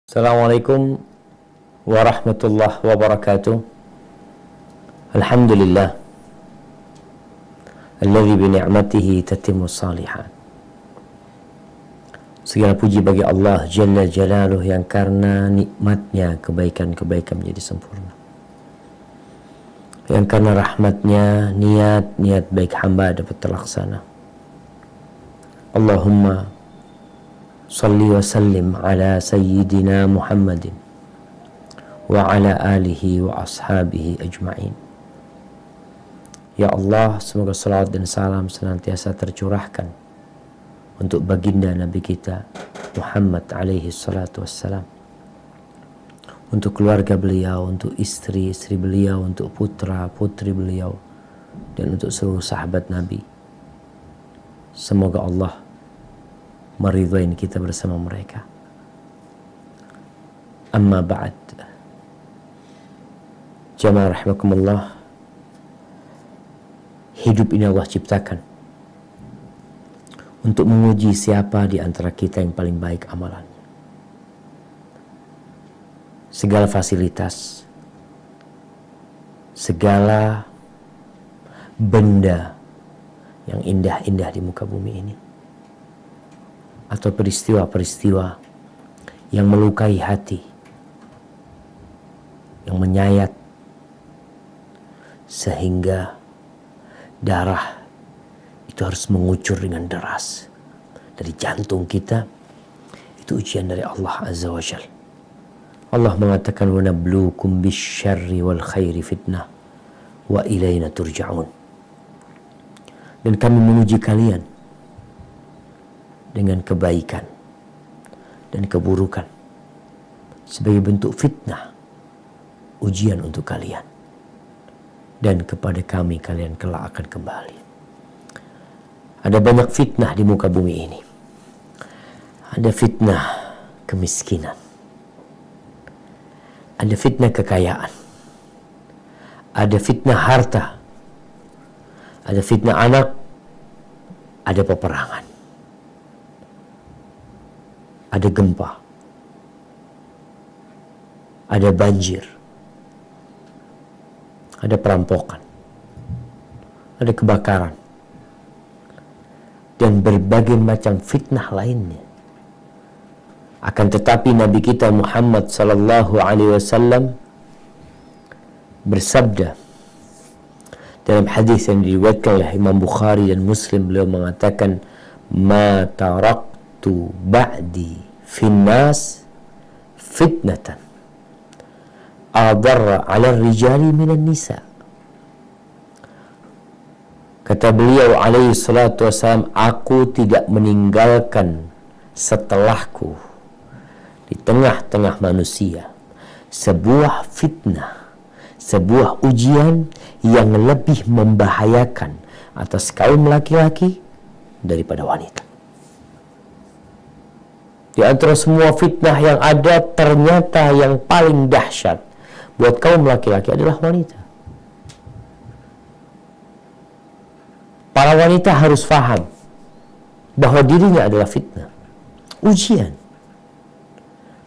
Assalamualaikum warahmatullahi wabarakatuh. Alhamdulillah alladzi bi ni'matihi tatimmu shalihat. Segala puji bagi Allah Jalla Jalaluh yang karena nikmatnya kebaikan-kebaikan menjadi sempurna, yang karena rahmatnya niat-niat baik hamba dapat terlaksana. Allahumma salli wa sallim ala sayyidina Muhammadin wa ala alihi wa ashabihi ajma'in. Ya Allah, semoga salawat dan salam senantiasa tercurahkan untuk baginda Nabi kita Muhammad alaihi salatu wassalam, untuk keluarga beliau, untuk istri-istri beliau, untuk putra-putri beliau, dan untuk seluruh sahabat Nabi. Semoga Allah meridhai kita bersama mereka. Amma ba'd. Jamaah rahimakumullah, hidup ini Allah ciptakan untuk menguji siapa di antara kita yang paling baik amalannya. Segala fasilitas, segala benda yang indah-indah di muka bumi ini, atau peristiwa-peristiwa yang melukai hati, yang menyayat sehingga darah itu harus mengucur dengan deras dari jantung kita, itu ujian dari Allah Azza wa Jal. Allah mengatakan, wa nabluukum bisyarri wal khairi fitnah wa ilaina turja'un. Dan kami menguji kalian dengan kebaikan dan keburukan sebagai bentuk fitnah, ujian untuk kalian, dan kepada kami kalian kelak akan kembali. Ada banyak fitnah di muka bumi ini. Ada fitnah kemiskinan, ada fitnah kekayaan, ada fitnah harta, ada fitnah anak, ada peperangan, ada gempa, ada banjir, ada perampokan, ada kebakaran, dan berbagai macam fitnah lainnya. Akan tetapi Nabi kita Muhammad sallallahu alaihi wasallam bersabda dalam hadis yang diriwayatkan oleh Imam Bukhari dan Muslim, beliau mengatakan, ma taraktu ba'di finnas fitnatan adarra 'ala rijali minan nisa. Kata beliau alaihi salatu wassalam, aku tidak meninggalkan setelahku di tengah-tengah manusia sebuah fitnah, sebuah ujian yang lebih membahayakan atas kaum laki-laki daripada wanita. Di antara semua fitnah yang ada, ternyata yang paling dahsyat buat kaum laki-laki adalah wanita. Para wanita harus faham bahwa dirinya adalah fitnah, ujian.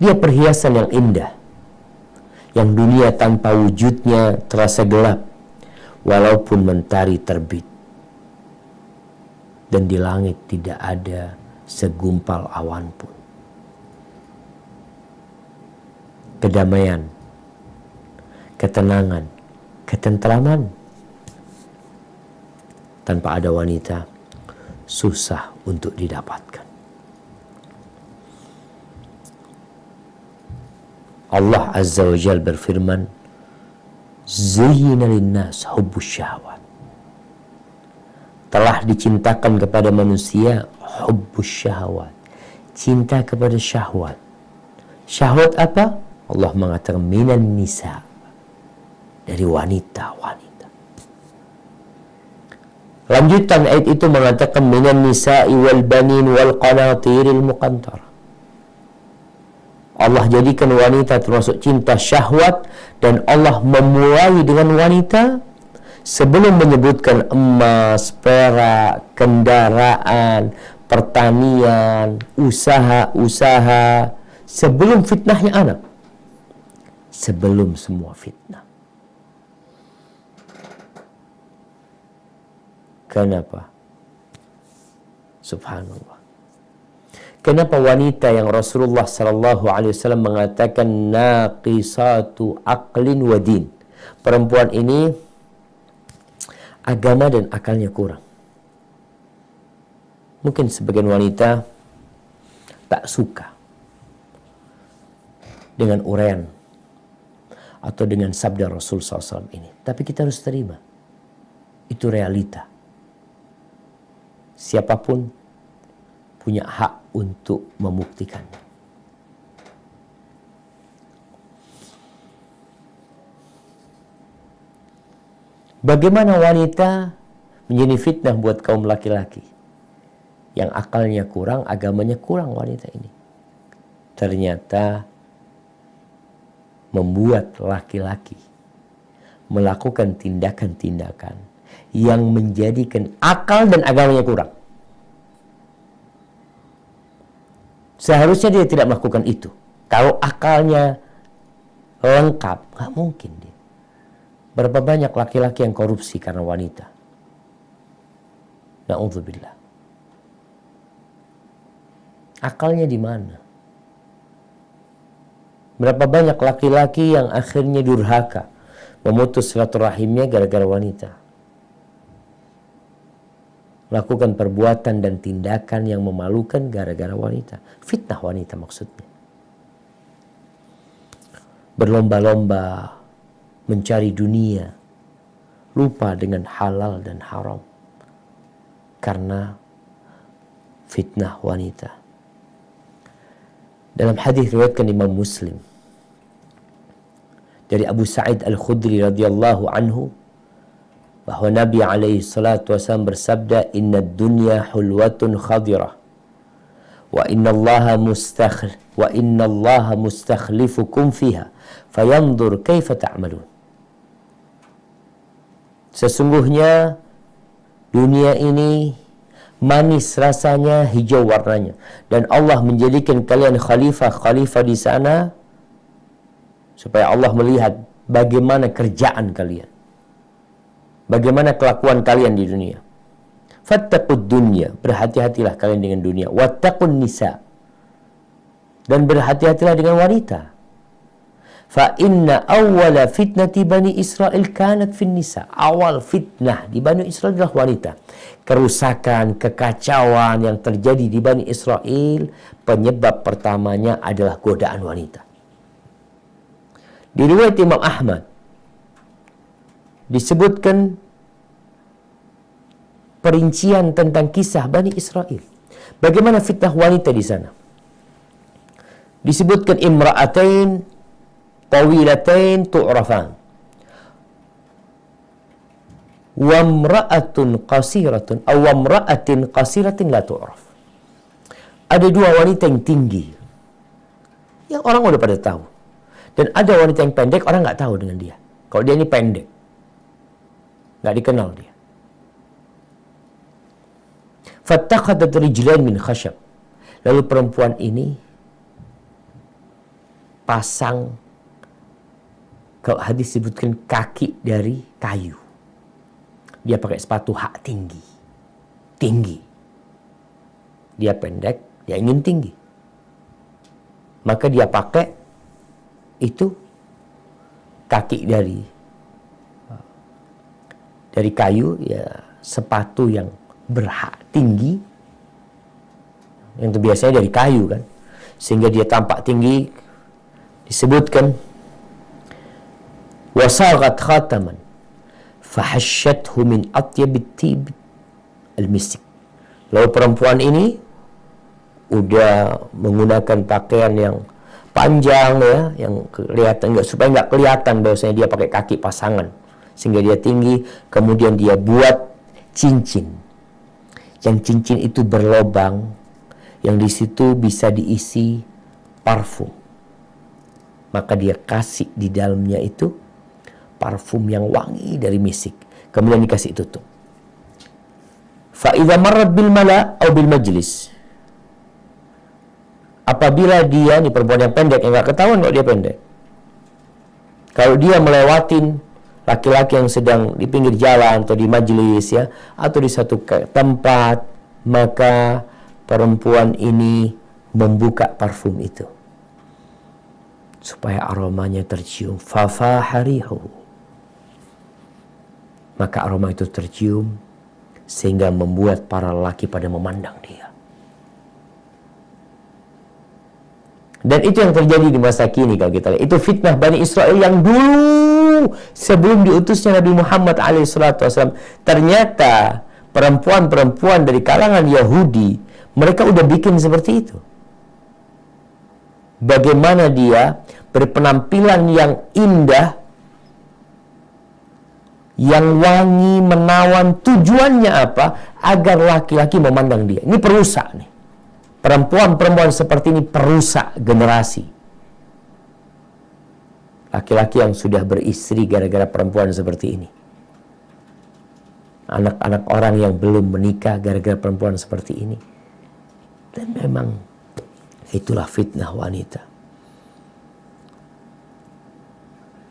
Dia perhiasan yang indah, yang dunia tanpa wujudnya terasa gelap, walaupun mentari terbit dan di langit tidak ada segumpal awan pun. Kedamaian, ketenangan, ketentraman tanpa ada wanita susah untuk didapatkan. Allah Azza wa Jal berfirman, zuyyina linnas hubbus syahwat. Telah dicintakan kepada manusia hubbus syahwat, cinta kepada syahwat. Syahwat apa? Allah mengatakan minan nisa, dari wanita-wanita. Lanjutan ayat itu mengatakan minan nisa'i wal banin wal qanatiril muqantarah. Allah jadikan wanita termasuk cinta syahwat, dan Allah memulai dengan wanita sebelum menyebutkan emas, perak, kendaraan, pertanian, usaha-usaha, sebelum fitnahnya anak, sebelum semua fitnah. Kenapa? Subhanallah. Kenapa wanita yang Rasulullah sallallahu alaihi wasallam mengatakan naqisatu aqlin wa din? Perempuan ini agama dan akalnya kurang. Mungkin sebagian wanita tak suka dengan uraian atau dengan sabda Rasul SAW ini. Tapi kita harus terima. Itu realita. Siapapun punya hak untuk membuktikannya. Bagaimana wanita menjadi fitnah buat kaum laki-laki yang akalnya kurang, agamanya kurang wanita ini. Ternyata membuat laki-laki melakukan tindakan-tindakan yang menjadikan akal dan agamanya kurang. Seharusnya dia tidak melakukan itu. Kalau akalnya lengkap, nggak mungkin dia. Berapa banyak laki-laki yang korupsi karena wanita? Na'udzubillah. Akalnya di mana? Berapa banyak laki-laki yang akhirnya durhaka, memutus silaturahimnya gara-gara wanita. Lakukan perbuatan dan tindakan yang memalukan gara-gara wanita. Fitnah wanita maksudnya. Berlomba-lomba mencari dunia, lupa dengan halal dan haram karena fitnah wanita. Dalam hadis riwayatkan Imam Muslim dari Abu Sa'id Al-Khudri radhiyallahu anhu bahwa Nabi alaihi salatu wasallam bersabda, "Inna dunya hulwatun khadirah wa inna Allaha mustakhlifukum fiha fayanzur kaifa ta'malun." Sesungguhnya dunia ini manis rasanya, hijau warnanya, dan Allah menjadikan kalian khalifah di sana supaya Allah melihat bagaimana kerjaan kalian, bagaimana kelakuan kalian di dunia. Fattaqud dunya, berhati-hatilah kalian dengan dunia. Wattaqun nisa, dan berhati-hatilah dengan wanita. Fa inna awwala fitnati Bani Israel kanat fin nisa. Awal fitnah di Bani Israel adalah wanita. Kerusakan, kekacauan yang terjadi di Bani Israel, penyebab pertamanya adalah godaan wanita. Di riwayat Imam Ahmad disebutkan perincian tentang kisah Bani Israel. Bagaimana fitnah wanita di sana? Disebutkan imra'atain tawilatain tu'rafan wa imra'atun qasiratun aw imra'atin qasiratin la tu'raf. Ada dua wanita yang tinggi yang orang udah pada tahu, dan ada wanita yang pendek, orang nggak tahu dengan dia. Kalau dia ini pendek, nggak dikenal dia. Fattakhadhat rijlan min khashab. Lalu perempuan ini pasang, kalau hadis sebutkan, kaki dari kayu. Dia pakai sepatu hak tinggi. Dia pendek, dia ingin tinggi. Maka dia pakai itu kaki dari kayu, ya, sepatu yang berhak tinggi, yang itu biasanya dari kayu kan, sehingga dia tampak tinggi. Disebutkan wasaghat khataman fahashathu min atyabit tib al-misik. Lalu perempuan ini udah menggunakan pakaian yang panjang, ya, yang kelihatan, supaya nggak kelihatan bahwasanya dia pakai kaki pasangan, sehingga dia tinggi. Kemudian dia buat cincin, yang cincin itu berlobang, yang di situ bisa diisi parfum. Maka dia kasih di dalamnya itu parfum yang wangi dari misik. Kemudian dikasih tutup. Fa idza marrat bil mala' aw bil majlis. apabila dia, ini perempuan yang pendek, yang gak ketahuan kalau dia pendek, kalau dia melewatin laki-laki yang sedang di pinggir jalan atau di majelis ya, atau di satu tempat, maka perempuan ini membuka parfum itu supaya aromanya tercium. Fafaharihu, maka aroma itu tercium sehingga membuat para lelaki pada memandang dia. Dan itu yang terjadi di masa kini kalau kita lihat. Itu fitnah Bani Israel yang dulu sebelum diutusnya Nabi Muhammad SAW. Ternyata perempuan-perempuan dari kalangan Yahudi, mereka udah bikin seperti itu. Bagaimana dia berpenampilan yang indah, yang wangi, menawan. Tujuannya apa? Agar laki-laki memandang dia. Ini perusak nih. Perempuan-perempuan seperti ini perusak generasi. Laki-laki yang sudah beristri gara-gara perempuan seperti ini. Anak-anak orang yang belum menikah gara-gara perempuan seperti ini. Dan memang itulah fitnah wanita.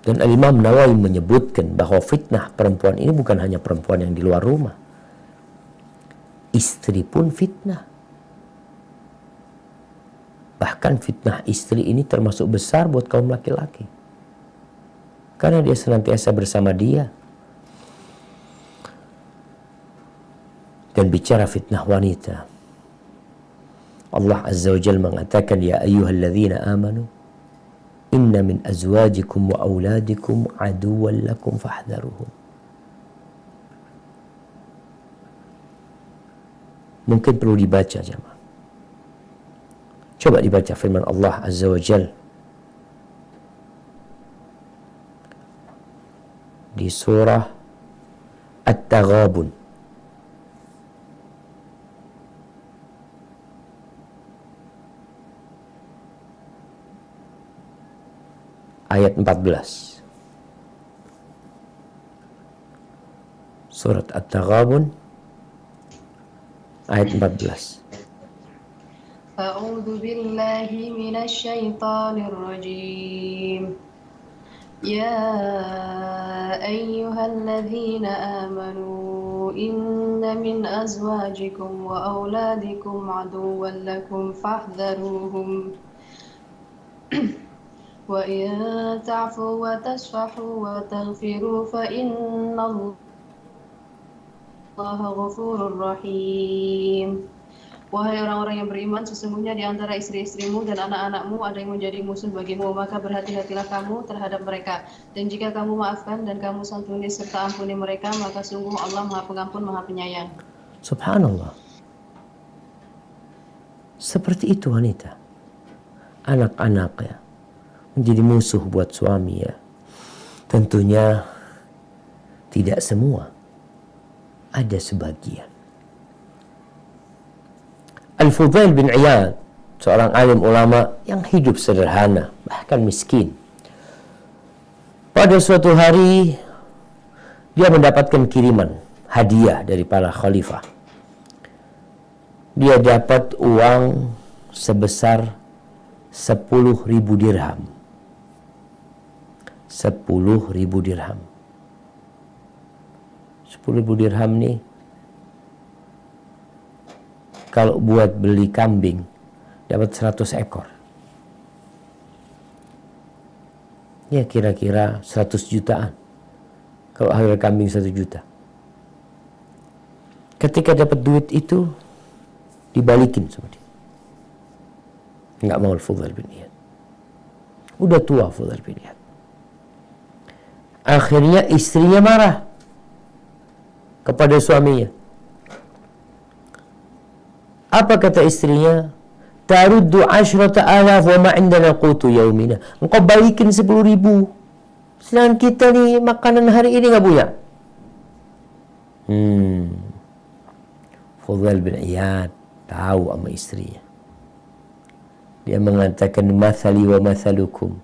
Dan Al-Imam Nawawi menyebutkan bahwa fitnah perempuan ini bukan hanya perempuan yang di luar rumah. Istri pun fitnah. Bahkan fitnah istri ini termasuk besar buat kaum laki-laki. Karena dia senantiasa bersama dia. Dan bicara fitnah wanita, Allah Azza wa Jalla mengatakan, ya ayyuhalladzina amanu, inna min azwajikum wa auladikum aduwwan lakum fahdharuhum. Mungkin perlu dibaca jemaah. Coba dibaca firman Allah Azza wa Jalla di surah At-Taghabun ayat 14. Surat At-Taghabun ayat 14. أعوذ بالله من الشيطان الرجيم يا أيها الذين آمنوا إن من أزواجكم وأولادكم عدوا لكم فاحذروهم وإن تعفوا وتصفحوا وتغفروا فإن الله غفور رحيم. Wahai orang-orang yang beriman, sesungguhnya di antara istri-istrimu dan anak-anakmu ada yang menjadi musuh bagimu, maka berhati-hatilah kamu terhadap mereka. Dan jika kamu maafkan dan kamu santuni serta ampuni mereka, maka sungguh Allah Maha Pengampun, Maha Penyayang. Subhanallah. Seperti itu wanita. Anak-anak ya, menjadi musuh buat suami ya. Tentunya tidak semua. Ada sebagian. Al-Fudail bin Iyad, seorang alim ulama yang hidup sederhana, bahkan miskin. Pada suatu hari, dia mendapatkan kiriman, hadiah dari para khalifah. Dia dapat uang sebesar 10.000 dirham. 10.000 dirham. 10.000 dirham nih, kalau buat beli kambing, dapat 100 ekor. Ya kira-kira 100 jutaan. Kalau harga kambing 1 juta. Ketika dapat duit itu, dibalikin sama dia. Nggak mau Al-Fudail bin Iyad. Udah tua Fudail bin Iyad. Akhirnya istrinya marah kepada suaminya. Apa kata istrinya? Taruddu 10,000 wa ma indana qutu yaumina. Engkau balikin 10.000. Sedangkan kita nih makanan hari ini nggak punya. Fudail bin Iyad tahu sama istrinya. Dia mengatakan, mathali wa mathalukum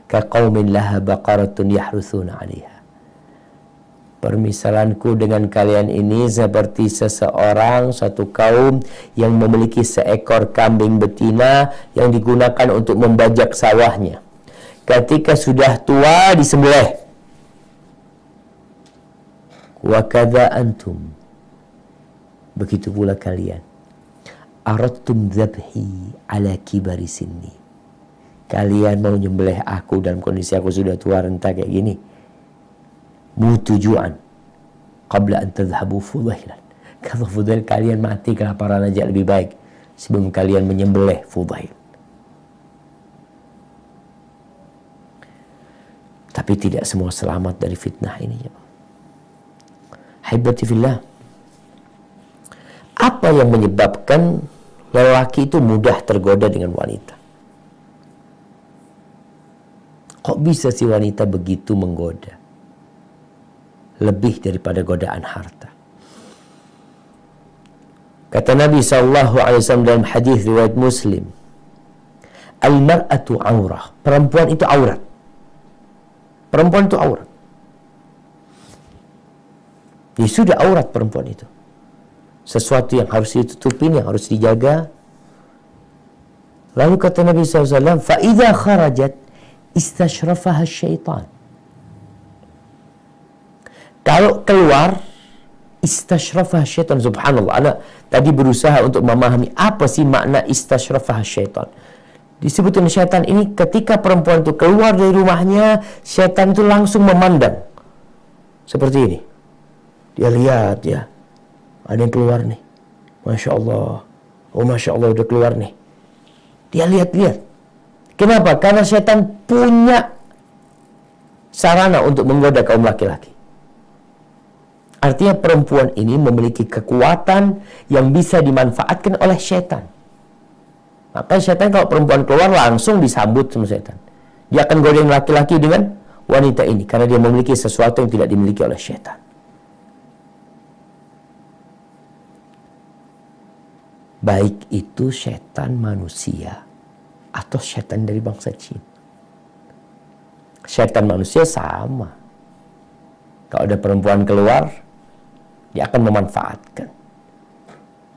ka qaumin laha baqaratun yahruthuna 'alaiha. Permisalanku dengan kalian ini seperti seseorang, satu kaum yang memiliki seekor kambing betina yang digunakan untuk membajak sawahnya. Ketika sudah tua disembelih. Wa kadza antum. Begitu pula kalian. Aradtum dzabhi ala kibari sinni. Kalian mau nyembelih aku dalam kondisi aku sudah tua renta kayak gini. Mutujuan qabla an tadhhabu fudailan. Kalau Fudail kalian mati kelaparan aja lebih baik sebelum kalian menyembelih Fudail. Tapi tidak semua selamat dari fitnah ini. Haibati fillah. Apa yang menyebabkan lelaki itu mudah tergoda dengan wanita? Kok bisa si wanita begitu menggoda? Lebih daripada godaan harta. Kata Nabi SAW dalam hadis riwayat Muslim, al-mar'atu aurah. Perempuan itu aurat. Perempuan itu aurat. Dia sudah aurat perempuan itu. Sesuatu yang harus ditutupin, yang harus dijaga. Lalu kata Nabi SAW, فَإِذَا خَرَجَتْ إِسْتَشْرَفَهَا الشَّيْطَانِ. Kalau keluar, istashrafah syaitan. Subhanallah, anak tadi berusaha untuk memahami apa sih makna istashrafah syaitan. Disebutkan syaitan ini ketika perempuan itu keluar dari rumahnya, syaitan itu langsung memandang. Seperti ini. Dia lihat ya, ada yang keluar nih. Masya Allah. Oh Masya Allah udah keluar nih. Dia lihat-lihat. Kenapa? Karena syaitan punya sarana untuk menggoda kaum laki-laki. Artinya perempuan ini memiliki kekuatan yang bisa dimanfaatkan oleh syaitan. Maka syaitan kalau perempuan keluar langsung disambut sama syaitan. Dia akan godain laki-laki dengan wanita ini karena dia memiliki sesuatu yang tidak dimiliki oleh syaitan. Baik itu syaitan manusia atau syaitan dari bangsa jin. Syaitan manusia sama. Kalau ada perempuan keluar, dia akan memanfaatkan.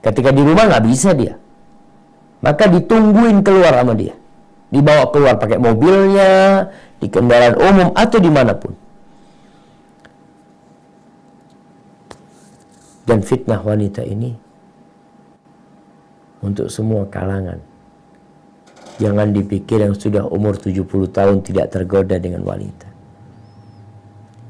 Ketika di rumah nggak bisa dia, maka ditungguin keluar sama dia. Dibawa keluar pakai mobilnya, di kendaraan umum atau dimanapun. Dan fitnah wanita ini untuk semua kalangan. Jangan dipikir yang sudah umur 70 tahun tidak tergoda dengan wanita.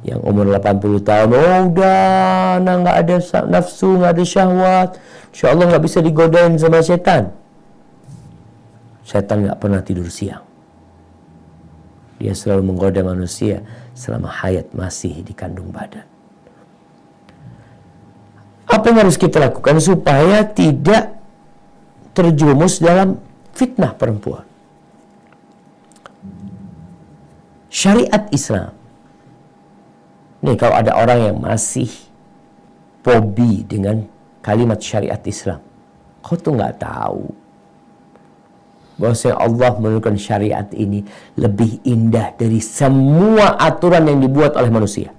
Yang umur 80 tahun, oh udah, nah nggak ada nafsu, nggak ada syahwat, insya Allah nggak bisa digodain sama setan. Setan nggak pernah tidur siang. Dia selalu menggoda manusia selama hayat masih di kandung badan. Apa yang harus kita lakukan supaya tidak terjumus dalam fitnah perempuan? Syariat Islam. Nih kalau ada orang yang masih fobi dengan kalimat syariat Islam, kau tuh nggak tahu bahwa Allah menurunkan syariat ini lebih indah dari semua aturan yang dibuat oleh manusia.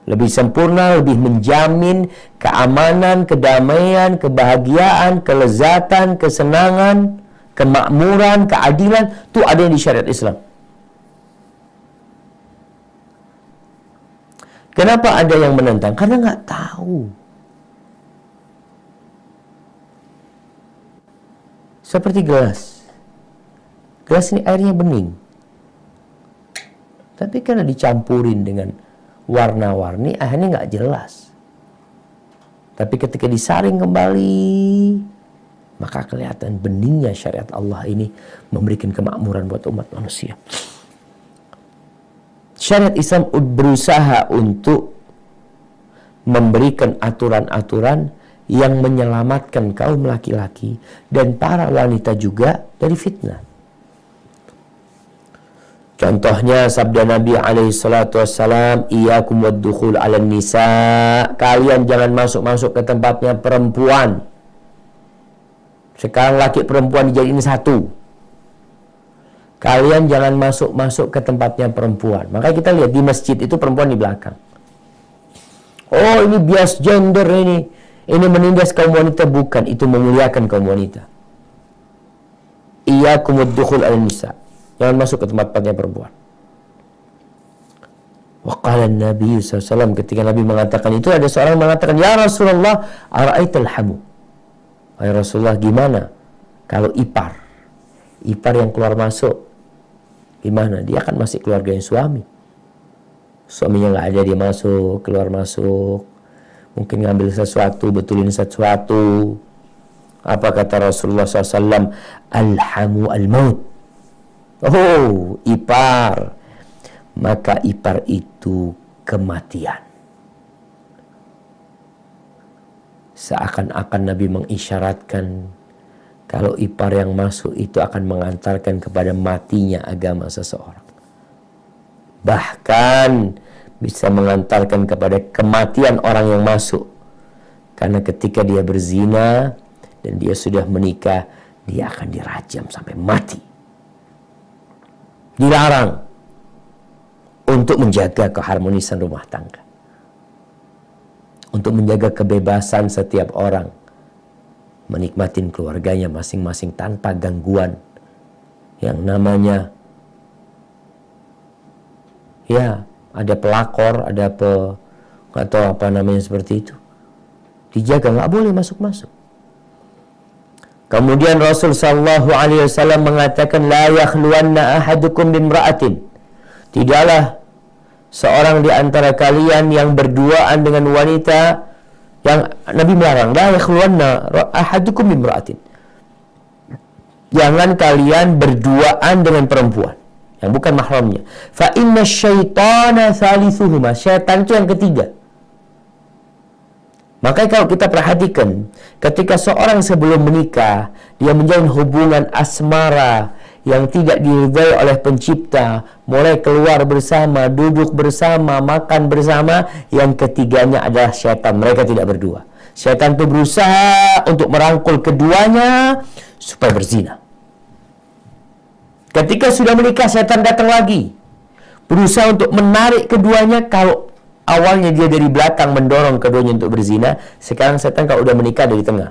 Lebih sempurna, lebih menjamin keamanan, kedamaian, kebahagiaan, kelezatan, kesenangan, kemakmuran, keadilan. Itu ada yang di syariat Islam. Kenapa ada yang menentang? Karena nggak tahu. Seperti gelas. Gelas ini airnya bening. Tapi karena dicampurin dengan warna-warni, akhirnya nggak jelas. Tapi ketika disaring kembali, maka kelihatan beningnya syariat Allah ini memberikan kemakmuran buat umat manusia. Syariat Islam berusaha untuk memberikan aturan-aturan yang menyelamatkan kaum laki-laki dan para wanita juga dari fitnah. Contohnya sabda Nabi SAW, iyyakum wad-dukhul 'alan nisa. Kalian jangan masuk-masuk ke tempatnya perempuan. Sekarang laki perempuan dijadiin satu. kalian jangan masuk-masuk ke tempatnya perempuan. Maka kita lihat di masjid itu perempuan di belakang. Oh, ini bias gender ini menindas kaum wanita. Bukan, itu memuliakan kaum wanita. Iyyakumud dukhul al-nisa. Jangan masuk ke tempat-tempatnya perempuan. Waqala Nabi SAW, ketika Nabi mengatakan itu, ada seorang mengatakan, ya Rasulullah, ara'aital hamu. Wahai Rasulullah, gimana kalau ipar yang keluar masuk, gimana? Dia kan masih keluarganya suami. Suaminya nggak ada, dia masuk, keluar masuk, mungkin ngambil sesuatu, betulin sesuatu. Apa kata Rasulullah SAW? Alhamu al-maut. Oh, ipar. Maka ipar itu kematian. Seakan-akan Nabi mengisyaratkan kalau ipar yang masuk itu akan mengantarkan kepada matinya agama seseorang. Bahkan bisa mengantarkan kepada kematian orang yang masuk. Karena ketika dia berzina dan dia sudah menikah, dia akan dirajam sampai mati. Dilarang untuk menjaga keharmonisan rumah tangga. Untuk menjaga kebebasan setiap orang menikmatin keluarganya masing-masing tanpa gangguan yang namanya ada pelakor, ada atau apa namanya seperti itu. Dijaga, nggak boleh masuk-masuk. Kemudian Rasul sallallahu alaihi wasallam mengatakan, la yakhluwanna ahadukum bimra'atin. Tidaklah seorang di antara kalian yang berduaan dengan wanita, yang Nabi melarang, la yakhluwanna ahadukum bimra'atin. Jangan kalian berduaan dengan perempuan yang bukan mahramnya. Fa inna syaitana thalithuhuma. Syaitan itu yang ketiga. Maka kalau kita perhatikan, ketika seorang sebelum menikah, dia menjalin hubungan asmara yang tidak diridhai oleh pencipta, mulai keluar bersama, duduk bersama, makan bersama, yang ketiganya adalah syaitan. Mereka tidak berdua. Syaitan itu berusaha untuk merangkul keduanya supaya berzina. Ketika sudah menikah, syaitan datang lagi, berusaha untuk menarik keduanya. Kalau awalnya dia dari belakang mendorong keduanya untuk berzina, sekarang setan kalau udah menikah dari tengah.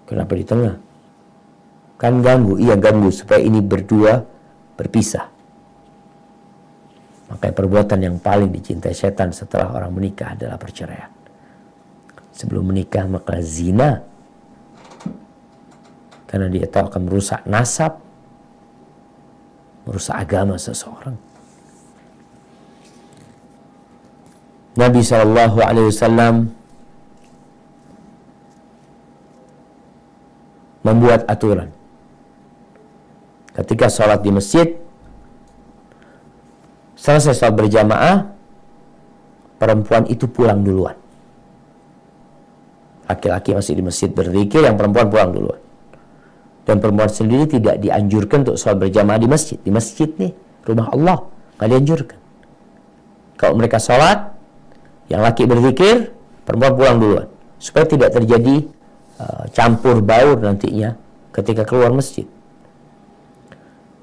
Kenapa di tengah? Kan ganggu, iya ganggu supaya ini berdua berpisah. Maka perbuatan yang paling dicintai setan setelah orang menikah adalah perceraian. Sebelum menikah maka zina, karena dia tahu akan merusak nasab, merusak agama seseorang. Nabi SAW membuat aturan. Ketika sholat di masjid, selesai sholat berjamaah, perempuan itu pulang duluan. Laki-laki masih di masjid berzikir, yang perempuan pulang duluan. Dan perempuan sendiri tidak dianjurkan untuk sholat berjamaah di masjid. Di masjid nih, rumah Allah, nggak dianjurkan. Kalau mereka sholat, yang laki berzikir, perempuan pulang duluan. Supaya tidak terjadi campur baur nantinya ketika keluar masjid.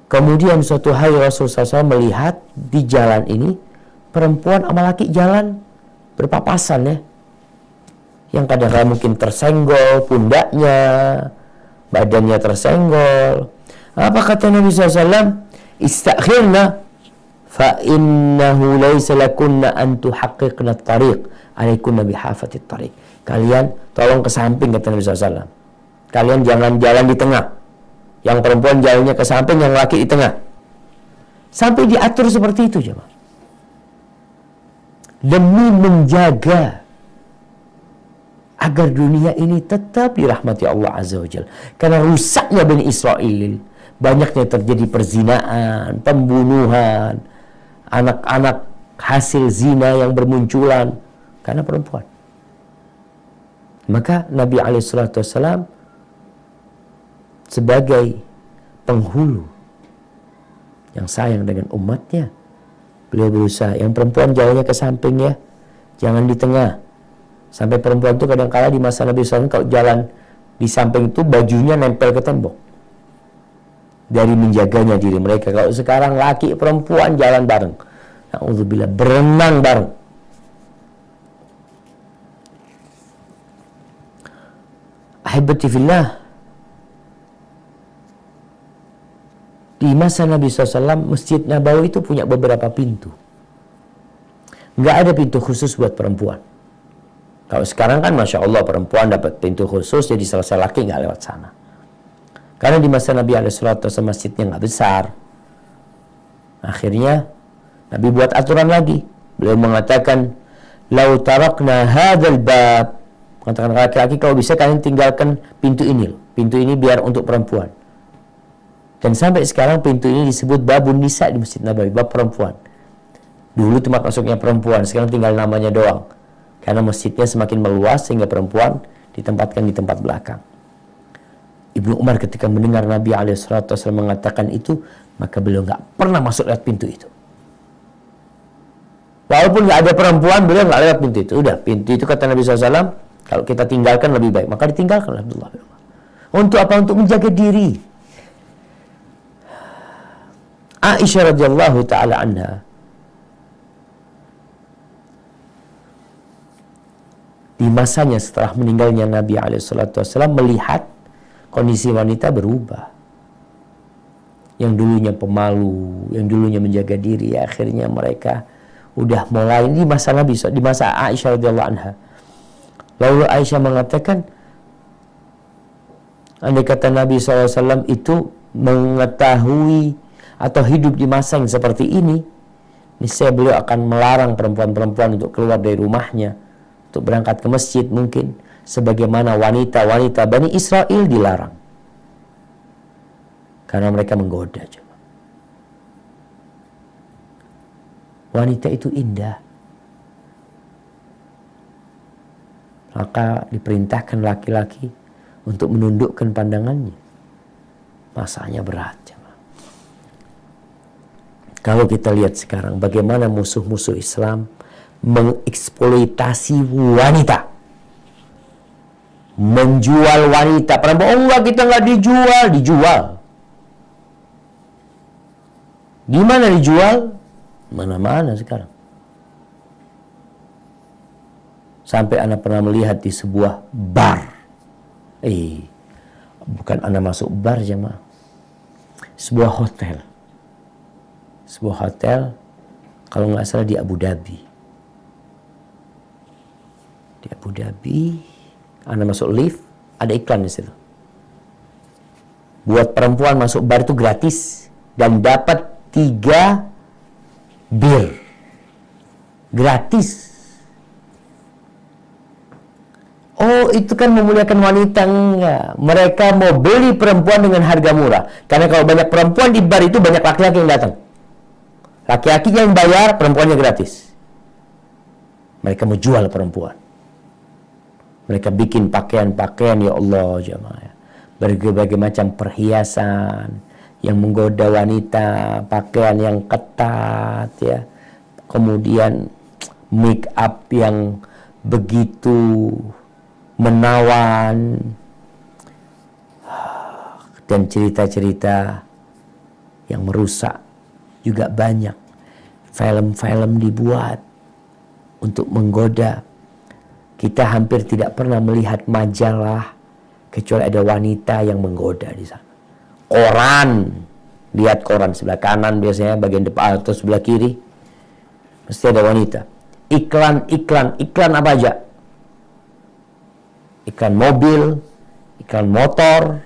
Kemudian suatu hari Rasulullah SAW melihat di jalan ini, perempuan sama laki jalan berpapasan ya. Yang kadang-kadang mungkin tersenggol pundaknya, badannya tersenggol. Apa kata Nabi SAW? Istakhirna fa innahu laysa lakunna an tuhaqqiqna at-tariq alaikunna bihafatit tariq. Kalian tolong ke samping, kata Nabi SAW. Kalian jangan jalan di tengah. Yang perempuan jalannya ke samping, yang laki di tengah. Sampai diatur seperti itu, jemaah. Demi menjaga agar dunia ini tetap dirahmati Allah Azza wa Jalla. Karena rusaknya Bani Israel, banyaknya terjadi perzinaan, pembunuhan, anak-anak hasil zina yang bermunculan karena perempuan. Maka Nabi SAW sebagai penghulu yang sayang dengan umatnya, beliau berusaha, yang perempuan jalannya ke samping ya, jangan di tengah. Sampai perempuan itu kadang-kala di masa Nabi SAW kalau jalan di samping itu bajunya nempel ke tembok. dari menjaganya diri mereka. Kalau sekarang laki perempuan jalan bareng, na'udzubillah, berenang bareng. Ahibati fillah, di masa Nabi SAW, Masjid Nabawi itu punya beberapa pintu. Nggak ada pintu khusus buat perempuan. Kalau sekarang kan Masya Allah perempuan dapat pintu khusus, jadi selesai laki nggak lewat sana. Karena di masa Nabi SAW masjidnya nggak besar. Akhirnya Nabi buat aturan lagi. Beliau mengatakan, "Lau tarakna hadzal bab." Katakan laki-laki, kalau bisa kalian tinggalkan pintu ini. Pintu ini biar untuk perempuan. Dan sampai sekarang pintu ini disebut babun nisa di Masjid Nabawi, bab perempuan. Dulu tempat masuknya perempuan, sekarang tinggal namanya doang. Karena masjidnya semakin meluas sehingga perempuan ditempatkan di tempat belakang. Ibnu Umar ketika mendengar Nabi SAW mengatakan itu, maka beliau nggak pernah masuk lewat pintu itu. Walaupun nggak ada perempuan, beliau nggak lewat pintu itu. Udah, pintu itu kata Nabi SAW, kalau kita tinggalkan lebih baik. Maka ditinggalkan oleh Abdullah bin Umar. Untuk apa? Untuk menjaga diri. Aisyah radhiyallahu ta'ala anha, di masanya setelah meninggalnya Nabi SAW, melihat kondisi wanita berubah. Yang dulunya pemalu, yang dulunya menjaga diri, akhirnya mereka udah mulai di masa Nabi, di masa Aisyah radhiyallahu anha. Lalu Aisyah mengatakan, andai kata Nabi SAW itu mengetahui atau hidup di masa yang seperti ini, niscaya beliau akan melarang perempuan-perempuan untuk keluar dari rumahnya, untuk berangkat ke masjid mungkin, sebagaimana wanita-wanita Bani Israel dilarang. Karena mereka menggoda. Wanita itu indah. Maka diperintahkan laki-laki untuk menundukkan pandangannya. Masanya berat. Kalau kita lihat sekarang bagaimana musuh-musuh Islam mengeksploitasi wanita, menjual wanita. Perempuan, oh enggak, kita enggak dijual. Di mana dijual? Mana-mana sekarang. Sampai anak pernah melihat di sebuah bar. Bukan anak masuk bar, jemaah. Sebuah hotel. Sebuah hotel, kalau nggak salah di Abu Dhabi. Di Abu Dhabi, Anda masuk lift, ada iklan di situ. Buat perempuan masuk bar itu gratis dan dapat 3 bir gratis. Oh, itu kan memuliakan wanita. Enggak. Mereka mau beli perempuan dengan harga murah. Karena kalau banyak perempuan di bar itu, banyak laki-laki yang datang. Laki-lakinya yang bayar, perempuannya gratis. Mereka mau jual perempuan. Mereka bikin pakaian-pakaian, ya Allah, jemaah. Berbagai macam perhiasan yang menggoda wanita, pakaian yang ketat, ya. Kemudian make up yang begitu menawan, dan cerita-cerita yang merusak juga banyak. Film-film dibuat untuk menggoda. Kita hampir tidak pernah melihat majalah kecuali ada wanita yang menggoda di sana. Koran, lihat koran sebelah kanan biasanya, bagian depan atau sebelah kiri mesti ada wanita. Iklan apa aja? Iklan mobil, iklan motor,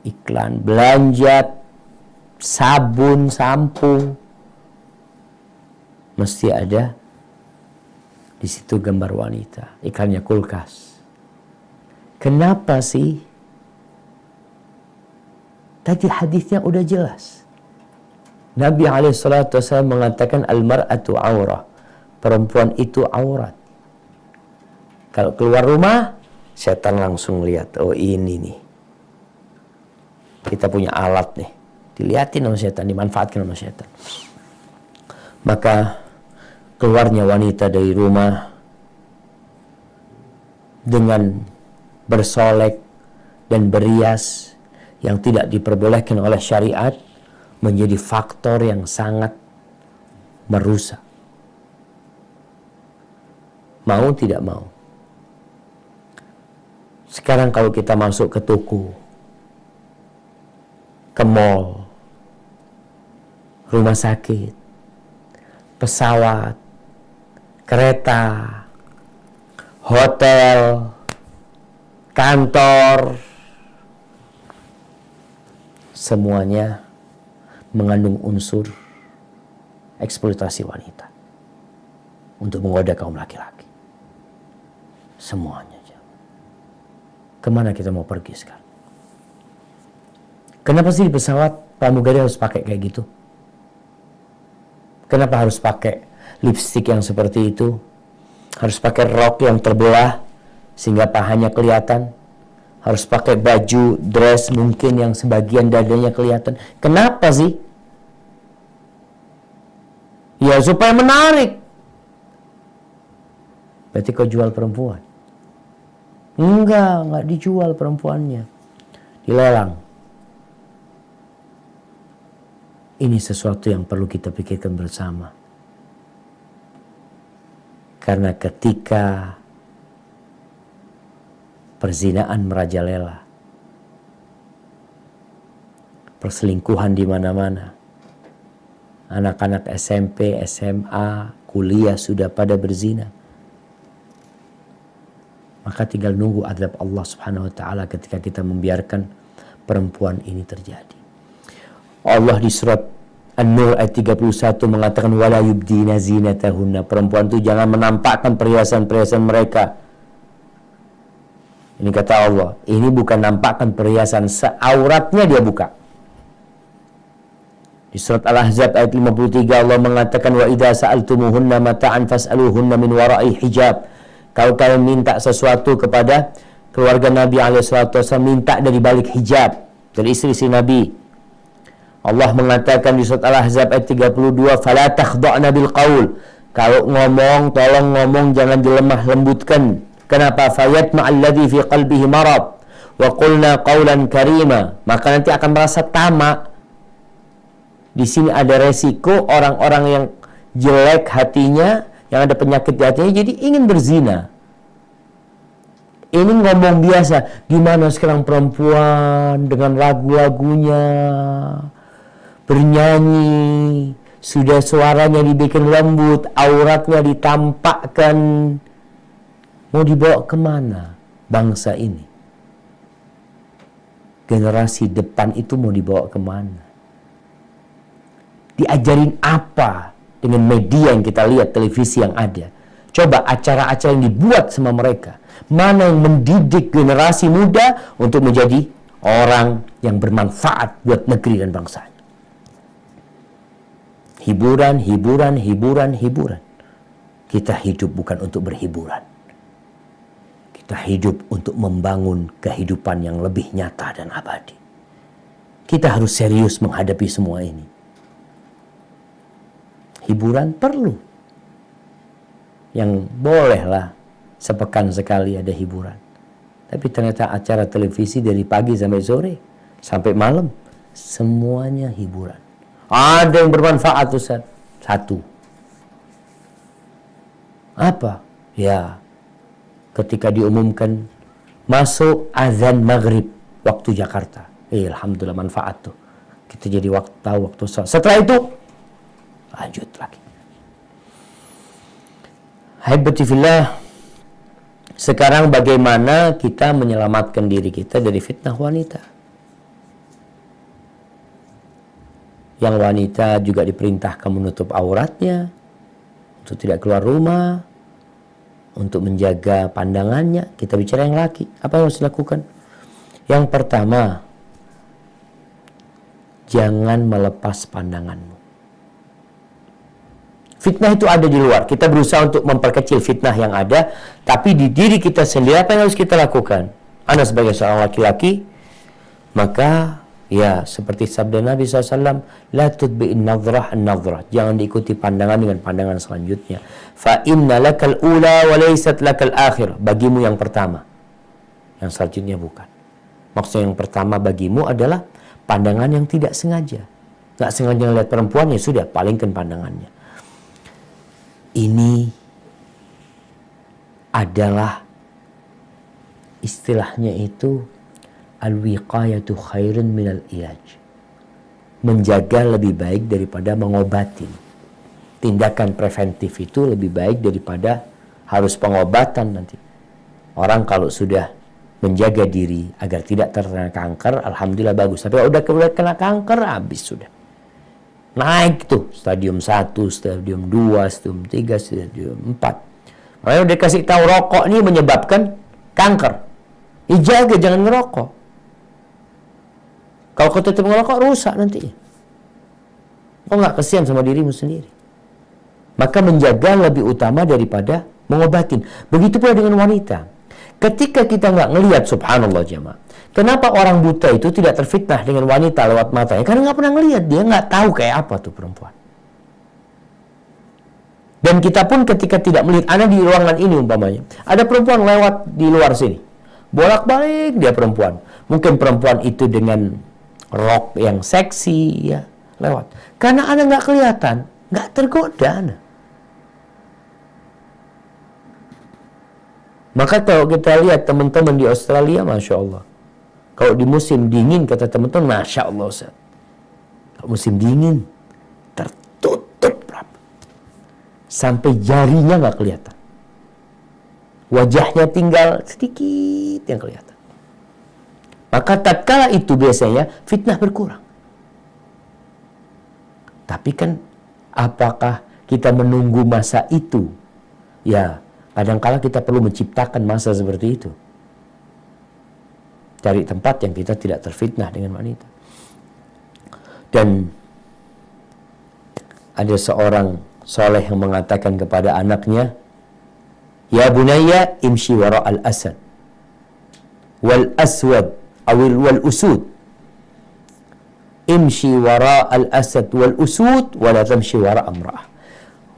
iklan belanja, sabun, sampo, mesti ada di situ gambar wanita. Iklannya kulkas. Kenapa sih? Tadi hadisnya udah jelas. Nabi SAW mengatakan al-mar'atu aurah. Perempuan itu aurat. Kalau keluar rumah, setan langsung lihat. Oh, ini nih. Kita punya alat nih. Dilihatin sama setan, dimanfaatkan sama setan. Maka keluarnya wanita dari rumah dengan bersolek dan berias, yang tidak diperbolehkan oleh syariat menjadi faktor yang sangat merusak. Mau tidak mau. Sekarang kalau kita masuk ke toko, ke mall, rumah sakit, pesawat, kereta, hotel, kantor, semuanya mengandung unsur eksploitasi wanita untuk menggoda kaum laki-laki. Semuanya. Kemana kita mau pergi sekarang? Kenapa sih di pesawat pramugari harus pakai kayak gitu? Kenapa harus pakai lipstik yang seperti itu? Harus pakai rok yang terbelah sehingga pahanya kelihatan? Harus pakai baju, dress mungkin yang sebagian dadanya kelihatan? Kenapa sih? Ya supaya menarik. Berarti kau jual perempuan? Enggak dijual perempuannya. Dilelang. Ini sesuatu yang perlu kita pikirkan bersama. Karena ketika perzinaan merajalela, perselingkuhan di mana-mana, anak-anak SMP, SMA, kuliah sudah pada berzina, maka tinggal nunggu azab Allah Subhanahu wa taala ketika kita membiarkan perempuan ini terjadi. Allah di surat An-Nur ayat 31 mengatakan wala yubdina zinatahunna. Perempuan itu jangan menampakkan perhiasan-perhiasan mereka. Ini kata Allah, ini bukan nampakkan perhiasan, seauratnya dia buka. Di surat Al-Ahzab ayat 53 Allah mengatakan wa idza sa'altumuhunna mata'an fas'aluhunna min wara'i hijab. Kalau kalian minta sesuatu kepada keluarga Nabi SAW, minta dari balik hijab, dari istri-istri Nabi. Allah mengatakan di surat Al-Ahzab ayat 32, fala takhda'na bil qaul. Kalau ngomong, tolong ngomong jangan dilemah lembutkan. Kenapa? Fayatma alladhi fi qalbihi marad wa qulna qawlan karima. Maka nanti akan merasa tamak. Di sini ada resiko orang-orang yang jelek hatinya, yang ada penyakit di hatinya, jadi ingin berzina. Ini ngomong biasa. Gimana sekarang perempuan dengan lagu-lagunya, bernyanyi, sudah suaranya dibikin lembut, auratnya ditampakkan. Mau dibawa kemana bangsa ini? Generasi depan itu mau dibawa kemana? Diajarin apa dengan media yang kita lihat, televisi yang ada? Coba acara-acara yang dibuat sama mereka, mana yang mendidik generasi muda untuk menjadi orang yang bermanfaat buat negeri dan bangsanya? Hiburan, hiburan, hiburan, hiburan. Kita hidup bukan untuk berhiburan. Kita hidup untuk membangun kehidupan yang lebih nyata dan abadi. Kita harus serius menghadapi semua ini. Hiburan perlu. Yang bolehlah sepekan sekali ada hiburan. Tapi ternyata acara televisi dari pagi sampai sore, sampai malam, semuanya hiburan. Ada yang bermanfaat, Ustaz. Satu. Apa? Ya, ketika diumumkan masuk azan maghrib waktu Jakarta. Alhamdulillah manfaat tuh. Kita jadi waktu sholat. Setelah itu, lanjut lagi. Haibati fillah, sekarang bagaimana kita menyelamatkan diri kita dari fitnah wanita? Yang wanita juga diperintahkan menutup auratnya, untuk tidak keluar rumah, untuk menjaga pandangannya. Kita bicara yang laki, apa yang harus dilakukan? Yang pertama, jangan melepas pandanganmu. Fitnah itu ada di luar. Kita berusaha untuk memperkecil fitnah yang ada, tapi di diri kita sendiri apa yang harus kita lakukan? Anda sebagai seorang laki-laki, maka ya seperti sabda Nabi SAW, la tudbi'in nadhrah an-nadhrah. Jangan diikuti pandangan dengan pandangan selanjutnya. Fa inna lakal ula wa laysat lakal akhir. Bagimu yang pertama, yang selanjutnya bukan. Maksudnya yang pertama bagimu adalah pandangan yang tidak sengaja. Nggak sengaja lihat perempuan, ya sudah, palingkan pandangannya. Ini adalah istilahnya itu al-wiqayatu khairun minal ilaj. Menjaga lebih baik daripada mengobati. Tindakan preventif itu lebih baik daripada harus pengobatan nanti. Orang kalau sudah menjaga diri agar tidak terkena kanker, alhamdulillah bagus. Tapi udah kena kanker, habis sudah. Naik tuh stadium 1, stadium 2, stadium 3, stadium 4. Makanya udah kasih tahu rokok ini menyebabkan kanker. Jaga jangan ngerokok. Kalau kau tetap ngerokok, rusak nanti. Kau nggak kasihan sama dirimu sendiri. Maka menjaga lebih utama daripada mengobatin. Begitu pula dengan wanita. Ketika kita nggak ngelihat, subhanallah jemaah, kenapa orang buta itu tidak terfitnah dengan wanita lewat matanya? Karena nggak pernah ngelihat, dia nggak tahu kayak apa tuh perempuan. Dan kita pun ketika tidak melihat, ada di ruangan ini umpamanya, ada perempuan lewat di luar sini, bolak-balik dia perempuan. Mungkin perempuan itu dengan rok yang seksi, ya lewat. Karena Anda nggak kelihatan, nggak tergoda Anda. Maka kalau kita lihat teman-teman di Australia, Masya Allah. Kalau di musim dingin, kata teman-teman, Masya Allah Ustaz. Kalau musim dingin, tertutup rapat. Sampai jarinya nggak kelihatan. Wajahnya tinggal sedikit yang kelihatan. Maka tatkala itu biasanya fitnah berkurang. Tapi kan apakah kita menunggu masa itu? Ya, kadang-kala kita perlu menciptakan masa seperti itu. Cari tempat yang kita tidak terfitnah dengan wanita. Dan ada seorang soleh yang mengatakan kepada anaknya, ya bunayya imshi wara al-asad wal aswad wal usud. Imshi wara al-asad wal usud wala tamshi wara amra'ah.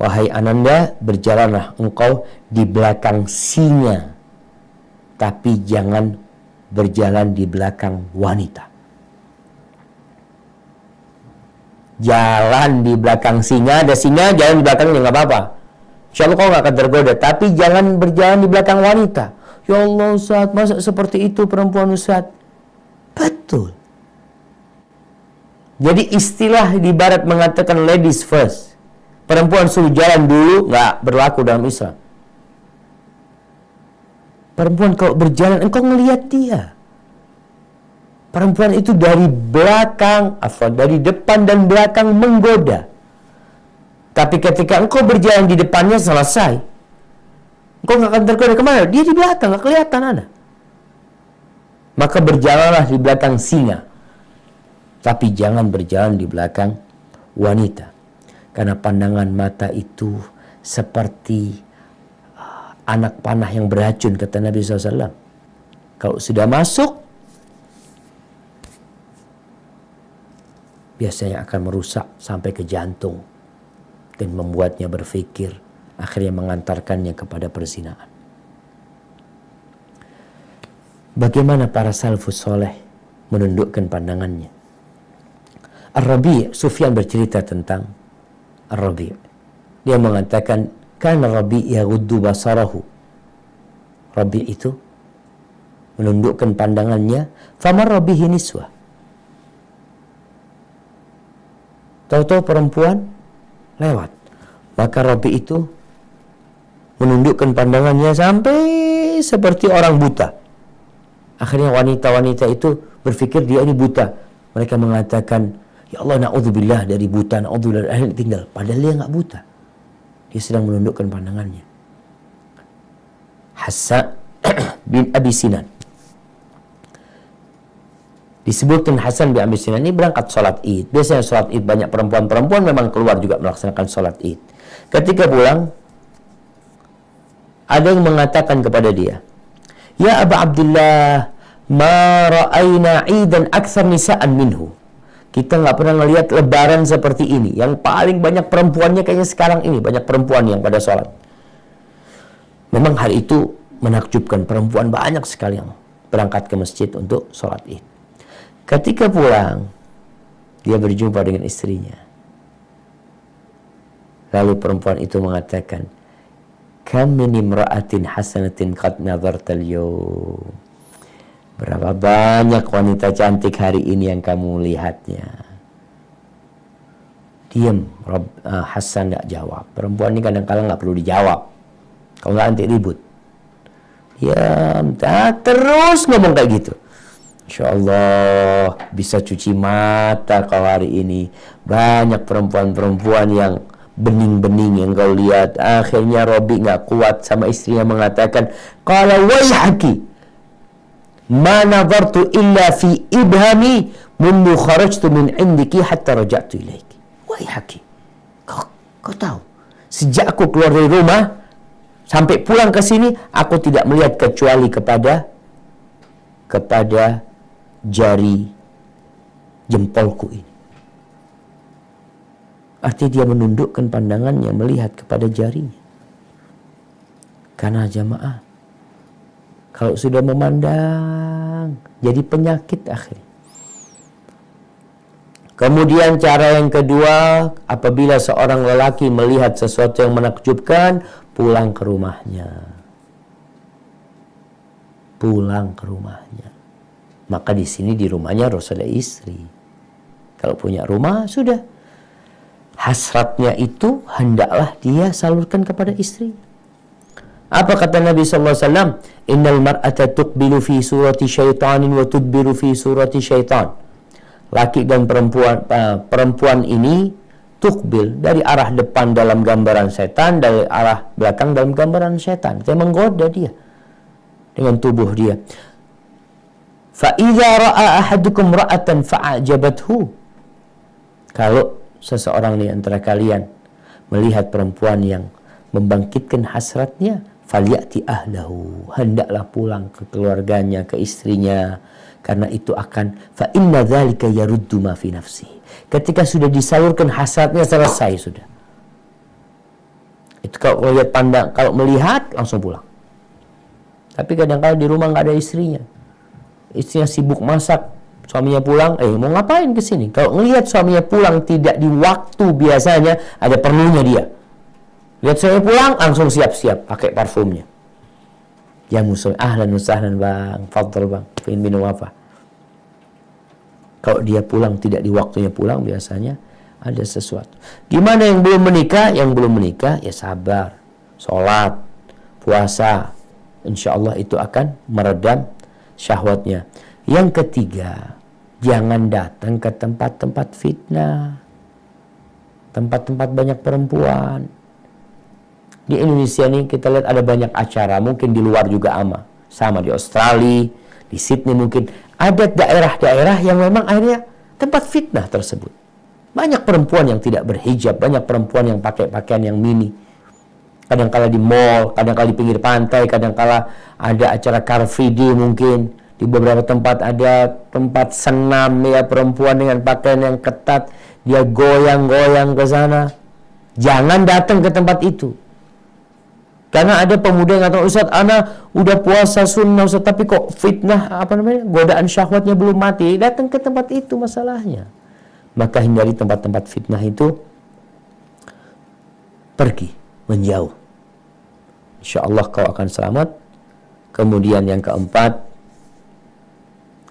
Wahai ananda, berjalanlah engkau di belakang singa, tapi jangan berjalan di belakang wanita. Jalan di belakang singa, ada singa, jalan di belakangnya nggak apa-apa. Insya Allah kau nggak akan tergoda, tapi jangan berjalan di belakang wanita. Ya Allah Ustaz, masa seperti itu perempuan Ustaz? Betul. Jadi istilah di barat mengatakan ladies first. Perempuan suruh jalan dulu, nggak berlaku dalam Islam. Perempuan kalau berjalan, engkau ngelihat dia. Perempuan itu dari belakang, dari depan dan belakang menggoda. Tapi ketika engkau berjalan di depannya, selesai. Engkau nggak akan tergoda kemana? Dia di belakang, nggak kelihatan ada. Maka berjalanlah di belakang singa. Tapi jangan berjalan di belakang wanita. Karena pandangan mata itu seperti anak panah yang beracun, kata Nabi SAW. Kalau sudah masuk, biasanya akan merusak sampai ke jantung. Dan membuatnya berpikir, akhirnya mengantarkannya kepada perzinaan. Bagaimana para salafus soleh menundukkan pandangannya? Ar-Rabi' Sufyan bercerita tentang Ar-Rabi'. Dia mengatakan, kana Rabi' yaghuddu basarahu. Rabi' itu menundukkan pandangannya, famar bihi niswah. Tahu-tahu perempuan lewat. Maka Rabi' itu menundukkan pandangannya sampai seperti orang buta. Akhirnya wanita-wanita itu berpikir dia ini buta. Mereka mengatakan, ya Allah, na'udzubillah dari buta, na'udzubillah dari tinggal. Padahal dia nggak buta. Dia sedang menundukkan pandangannya. Hasan bin Abi Sinan. Disebutkan Hasan bin Abi Sinan ini berangkat sholat id. Biasanya sholat id banyak perempuan-perempuan memang keluar juga melaksanakan sholat id. Ketika pulang, ada yang mengatakan kepada dia, ya Aba Abdullah, ma ra'ayna idan akthar nisa'an minhu. Kita nggak pernah melihat lebaran seperti ini. Yang paling banyak perempuannya kayaknya sekarang ini. Banyak perempuan yang pada sholat. Memang hal itu menakjubkan. Perempuan banyak sekali yang berangkat ke masjid untuk sholat id. Ketika pulang, dia berjumpa dengan istrinya. Lalu perempuan itu mengatakan, kam min imra'atin hasanatin qad nazartal yawm. Berapa banyak wanita cantik hari ini yang kamu lihatnya. Diam, Hasan tidak jawab. Perempuan ini kadang-kadang nggak perlu dijawab. Kalau nggak nanti ribut. Diam, terus ngomong kayak gitu. Insya Allah bisa cuci mata kau hari ini. Banyak perempuan-perempuan yang bening-bening yang kau lihat. Akhirnya Robi nggak kuat sama istrinya mengatakan, qala wayhaki ma nadartu illa fi ibhami mundu kharajtu min indiki hatta raja'tu ilaiki. Wayhaki, kau tahu, sejak aku keluar dari rumah sampai pulang ke sini, aku tidak melihat kecuali kepada jari jempolku ini. Artinya dia menundukkan pandangannya melihat kepada jarinya. Karena jamaah, kalau sudah memandang, jadi penyakit akhirnya. Kemudian cara yang kedua, apabila seorang lelaki melihat sesuatu yang menakjubkan, pulang ke rumahnya. Pulang ke rumahnya. Maka di sini di rumahnya harus ada istri. Kalau punya rumah, sudah. Hasratnya itu hendaklah dia salurkan kepada istri. Apa kata Nabi SAW? Innal mar'ata tuqbilu fi surati syaitanin wa tudbiru fi surati syaitan. Laki dan perempuan ini tukbil dari arah depan dalam gambaran setan, dari arah belakang dalam gambaran setan. Dia menggoda dia dengan tubuh dia. Fa idza ra'a ahadukum ra'atan fa'ajabathu. Kalau seseorang di antara kalian melihat perempuan yang membangkitkan hasratnya, falyati ahlahu, hendaklah pulang ke keluarganya, ke istrinya. Karena itu akan fa inna dzalika yaruddu ma fi nafsi. Ketika sudah disalurkan hasratnya, selesai sudah. Itu kalau lihat pandang, kalau melihat langsung pulang. Tapi kadang-kadang di rumah nggak ada istrinya. Istrinya sibuk masak, suaminya pulang, mau ngapain ke sini? Kalau ngelihat suaminya pulang tidak di waktu biasanya, ada perlunya dia. Lihat suaminya pulang, langsung siap-siap pakai parfumnya. Ya musuh, ahlan usahlan bang, fadl bang, ingin minum apa? Kalau dia pulang tidak di waktunya pulang, biasanya ada sesuatu. Gimana yang belum menikah? Yang belum menikah ya sabar, sholat, puasa, insya Allah itu akan meredam syahwatnya. Yang ketiga, jangan datang ke tempat-tempat fitnah, tempat-tempat banyak perempuan. Di Indonesia ini kita lihat ada banyak acara, mungkin di luar juga sama di Australia, di Sydney mungkin ada daerah-daerah yang memang akhirnya tempat fitnah tersebut. Banyak perempuan yang tidak berhijab, banyak perempuan yang pakai pakaian yang mini. Kadang-kala di mall, kadang-kala di pinggir pantai, kadang-kala ada acara Car Free Day mungkin. Di beberapa tempat ada tempat senam ya, perempuan dengan pakaian yang ketat, dia goyang-goyang ke sana. Jangan datang ke tempat itu. Karena ada pemuda yang kata, Ustaz, ana udah puasa sunnah Ustaz, tapi kok fitnah, godaan syahwatnya belum mati. Datang ke tempat itu masalahnya. Maka hindari tempat-tempat fitnah itu. Pergi, menjauh. Insya Allah kau akan selamat. Kemudian yang keempat,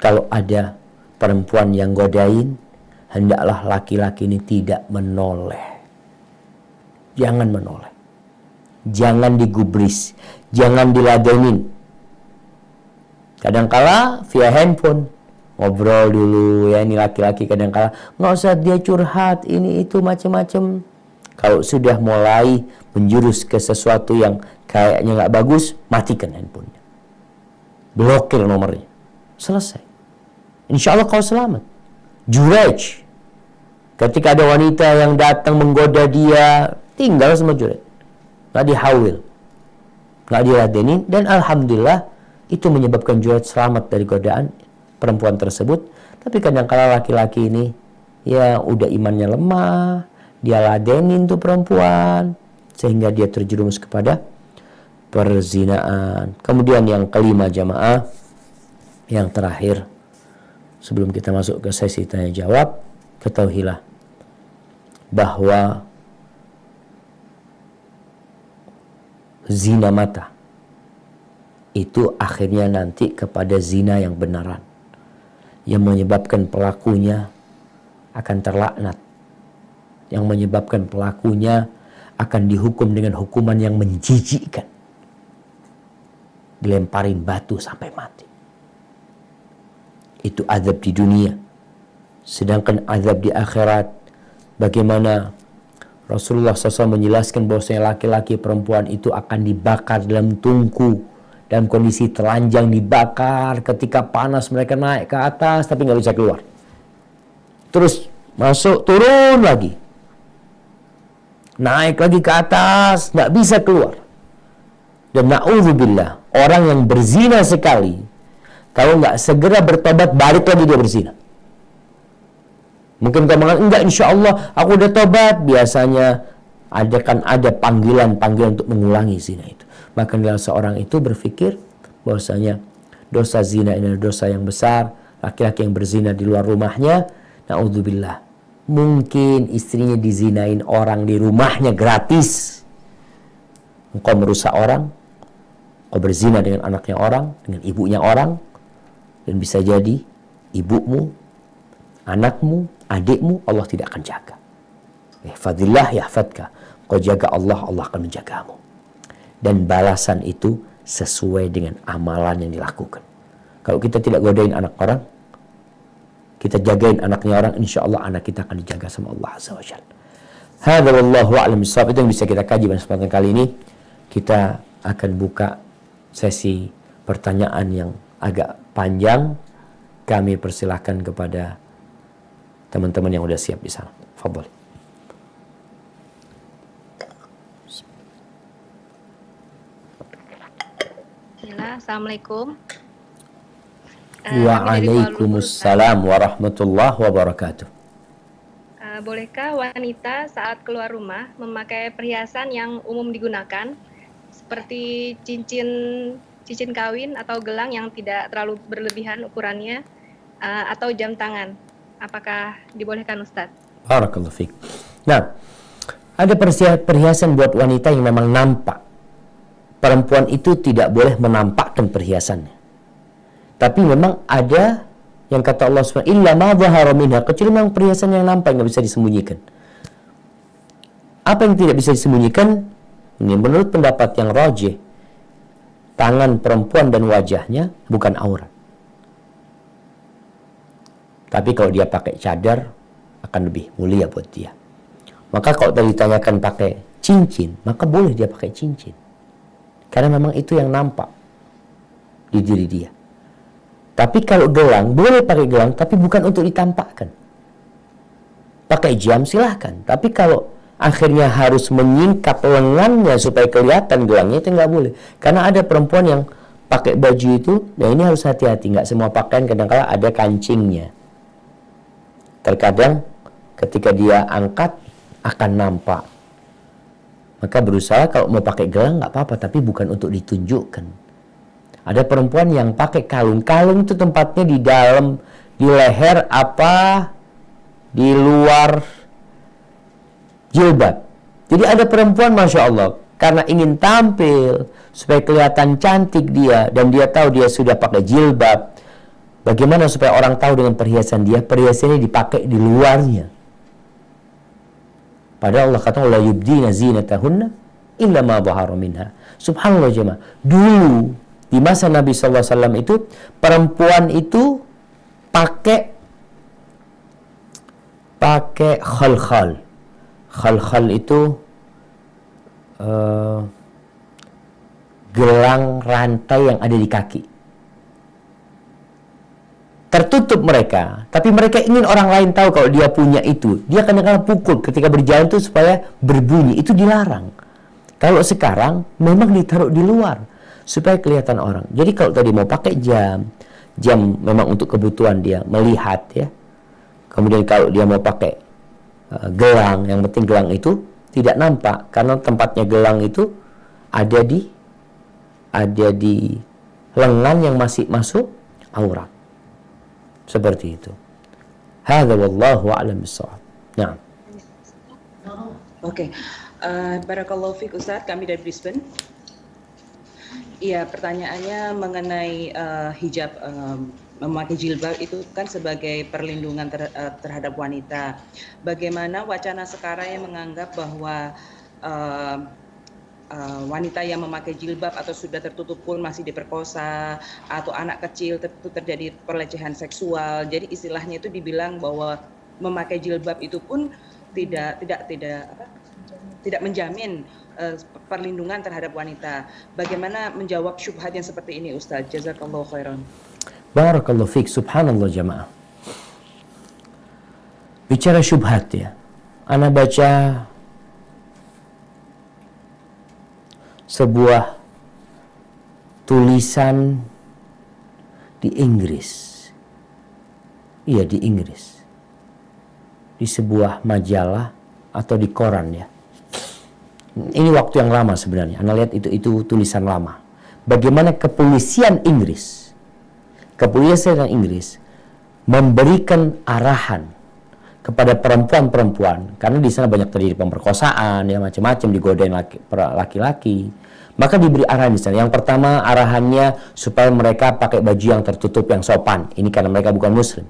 kalau ada perempuan yang godain, hendaklah laki-laki ini tidak menoleh. Jangan menoleh. Jangan digubris, jangan diladenin. Kadangkala via handphone ngobrol dulu ya, ini laki-laki kadangkala nggak usah dia curhat ini itu macam-macam. Kalau sudah mulai menjurus ke sesuatu yang kayaknya nggak bagus, matikan handphonenya, blokir nomornya, selesai. Insya Allah kau selamat. Jurej, ketika ada wanita yang datang menggoda dia, tinggal sama jurej. Nggak dihawil, nggak diladenin, dan alhamdulillah itu menyebabkan Juret selamat dari godaan perempuan tersebut. Tapi kadang-kala laki-laki ini ya udah imannya lemah, dia ladenin tuh perempuan sehingga dia terjerumus kepada perzinaan. Kemudian yang kelima jamaah, Yang terakhir, sebelum kita masuk ke sesi tanya jawab, ketahuilah bahwa zina mata itu akhirnya nanti kepada zina yang benaran, yang menyebabkan pelakunya akan terlaknat, yang menyebabkan pelakunya akan dihukum dengan hukuman yang menjijikkan, dilemparin batu sampai mati. Itu azab di dunia. Sedangkan azab di akhirat, bagaimana Rasulullah SAW menjelaskan bahwasanya laki-laki perempuan itu akan dibakar dalam tungku, dalam kondisi telanjang dibakar, ketika panas mereka naik ke atas tapi nggak bisa keluar. Terus masuk, turun lagi, naik lagi ke atas, nggak bisa keluar. Dan na'udzubillah, orang yang berzina sekali, kalau nggak segera bertobat, balik lagi dia berzina. Mungkin kau mengatakan, enggak, insya Allah aku udah tobat. Biasanya ada panggilan-panggilan untuk mengulangi zina itu. Maka seorang itu berpikir bahwasanya dosa zina ini adalah dosa yang besar. Laki-laki yang berzina di luar rumahnya, na'udzubillah, mungkin istrinya dizinain orang di rumahnya gratis. Engkau merusak orang, kau berzina dengan anaknya orang, dengan ibunya orang, dan bisa jadi ibumu, anakmu, adikmu Allah tidak akan jaga. Ihfadillah yahfadka. Kau jaga Allah, Allah akan menjagamu. Dan balasan itu sesuai dengan amalan yang dilakukan. Kalau kita tidak godain anak orang, kita jagain anaknya orang, insya Allah anak kita akan dijaga sama Allah Azza wa Jalla. Hadza wallahu a'lam bishawab. Itu yang bisa kita kaji pada kesempatan kali ini. Kita akan buka sesi pertanyaan yang agak panjang. Kami persilahkan kepada teman-teman yang sudah siap di sana. Fadhal. Assalamualaikum. Waalaikumsalam warahmatullahi wabarakatuh. Bolehkah wanita saat keluar rumah memakai perhiasan yang umum digunakan seperti cincin kawin atau gelang yang tidak terlalu berlebihan ukurannya, atau jam tangan? Apakah dibolehkan, Ustadz? Barakallahu fiik. Nah, ada perhiasan buat wanita yang memang nampak. Perempuan itu tidak boleh menampakkan perhiasannya. Tapi memang ada yang kata Allah SWT, illa ma dhahara minha, kecuali memang perhiasan yang nampak, nggak bisa disembunyikan. Apa yang tidak bisa disembunyikan? Ini menurut pendapat yang rajih, tangan perempuan dan wajahnya bukan aurat. Tapi kalau dia pakai cadar akan lebih mulia buat dia. Maka kalau tadi ditanyakan pakai cincin, maka boleh dia pakai cincin. Karena memang itu yang nampak di diri dia. Tapi kalau gelang, boleh pakai gelang, tapi bukan untuk ditampakkan. Pakai jam silahkan. Tapi kalau akhirnya harus menyingkap lengannya supaya kelihatan gelangnya, itu nggak boleh. Karena ada perempuan yang pakai baju itu, nah ini harus hati-hati. Nggak semua pakaian kadang-kala ada kancingnya. Terkadang ketika dia angkat akan nampak. Maka berusaha kalau mau pakai gelang nggak apa-apa, tapi bukan untuk ditunjukkan. Ada perempuan yang pakai kalung. Kalung itu tempatnya di dalam, di leher apa, di luar jilbab. Jadi ada perempuan Masya Allah, karena ingin tampil supaya kelihatan cantik dia, dan dia tahu dia sudah pakai jilbab. Bagaimana supaya orang tahu dengan perhiasan dia? Perhiasannya dipakai di luarnya. Padahal Allah kata, la yubdina zinatahunna illa ma dhahara minha. Subhanallah jemaah. Dulu di masa Nabi SAW itu, perempuan itu pakai khal-khal. Khal-khal itu gelang rantai yang ada di kaki. Tertutup mereka, tapi mereka ingin orang lain tahu kalau dia punya itu. Dia kadang-kadang pukul ketika berjalan itu supaya berbunyi. Itu dilarang. Kalau sekarang memang ditaruh di luar supaya kelihatan orang. Jadi kalau tadi mau pakai jam memang untuk kebutuhan dia melihat ya. Kemudian kalau dia mau pakai gelang, yang penting gelang itu tidak nampak, karena tempatnya gelang itu ada di lengan yang masih masuk aurat. Seperti itu. Hadza wallahu a'lam bissawab. Nah. Oke. Barakallahu fiik Ustaz, kami dari Brisbane. Iya, pertanyaannya mengenai hijab, memakai jilbab itu kan sebagai perlindungan terhadap wanita. Bagaimana wacana sekarang yang menganggap bahwa wanita yang memakai jilbab atau sudah tertutup pun masih diperkosa, atau anak kecil itu terjadi pelecehan seksual. Jadi istilahnya itu dibilang bahwa memakai jilbab itu pun tidak menjamin perlindungan terhadap wanita. Bagaimana menjawab syubhat yang seperti ini, Ustaz? Jazakallahu khairan. Barakallahu fiik. Subhanallah jamaah. Bicara syubhat ya. Ana baca sebuah tulisan di Inggris. Iya, di Inggris. Di sebuah majalah atau di koran ya. Ini waktu yang lama sebenarnya. Anda lihat itu tulisan lama. Bagaimana kepolisian Inggris memberikan arahan kepada perempuan-perempuan, karena di sana banyak terjadi pemerkosaan ya, macam-macam, digodain laki-laki. Maka diberi arahan di sana. Yang pertama, arahannya supaya mereka pakai baju yang tertutup, yang sopan. Ini karena mereka bukan muslim.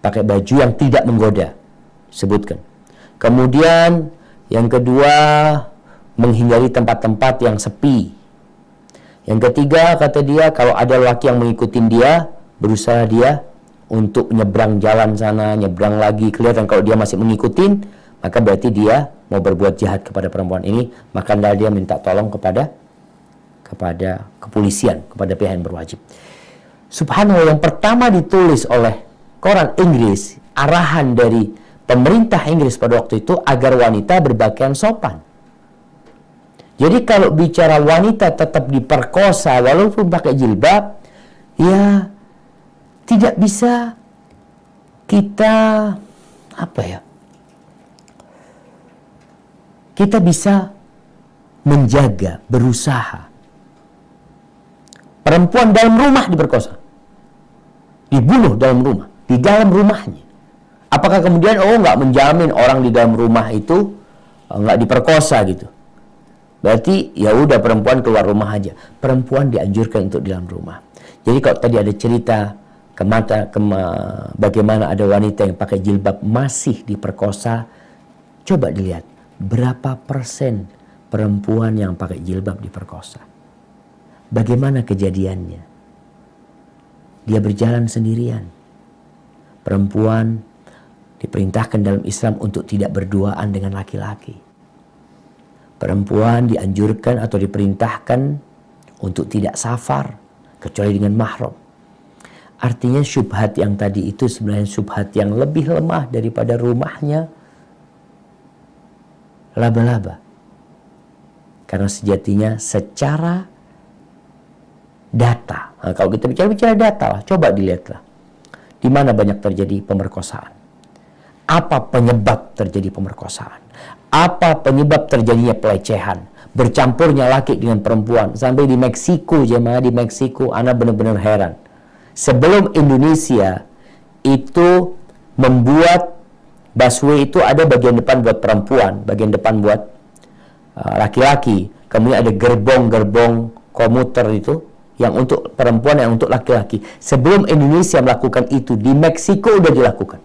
Pakai baju yang tidak menggoda. Sebutkan. Kemudian yang kedua, menghindari tempat-tempat yang sepi. Yang ketiga, kata dia, kalau ada laki yang mengikuti dia, berusaha dia untuk nyebrang jalan sana, nyebrang lagi. Kelihatan kalau dia masih mengikuti, maka berarti dia mau berbuat jahat kepada perempuan ini. Maka dia minta tolong kepada kepolisian, kepada pihak yang berwajib. Subhanallah, yang pertama ditulis oleh koran Inggris, arahan dari pemerintah Inggris pada waktu itu agar wanita berpakaian sopan. Jadi kalau bicara wanita tetap diperkosa walaupun pakai jilbab, ya tidak bisa kita kita bisa menjaga, berusaha. Perempuan dalam rumah diperkosa, dibunuh dalam rumah, di dalam rumahnya. Apakah kemudian nggak menjamin orang di dalam rumah itu nggak diperkosa gitu? Berarti ya udah perempuan keluar rumah aja. Perempuan dianjurkan untuk di dalam rumah. Jadi kalau tadi ada cerita bagaimana ada wanita yang pakai jilbab masih diperkosa, coba dilihat berapa persen perempuan yang pakai jilbab diperkosa. Bagaimana kejadiannya? Dia berjalan sendirian. Perempuan diperintahkan dalam Islam untuk tidak berduaan dengan laki-laki. Perempuan dianjurkan atau diperintahkan untuk tidak safar kecuali dengan mahram. Artinya syubhat yang tadi itu sebenarnya syubhat yang lebih lemah daripada rumahnya laba-laba. Karena sejatinya secara data, kalau kita bicara data lah, coba dilihatlah di mana banyak terjadi pemerkosaan. Apa penyebab terjadi pemerkosaan? Apa penyebab terjadinya pelecehan? Bercampurnya laki dengan perempuan. Sampai di Meksiko, jemaah di Meksiko, Ana benar-benar heran. Sebelum Indonesia itu membuat busway itu ada bagian depan buat perempuan, bagian depan buat laki-laki. Kemudian ada gerbong-gerbong komuter itu yang untuk perempuan, yang untuk laki-laki. Sebelum Indonesia melakukan itu, di Meksiko udah dilakukan.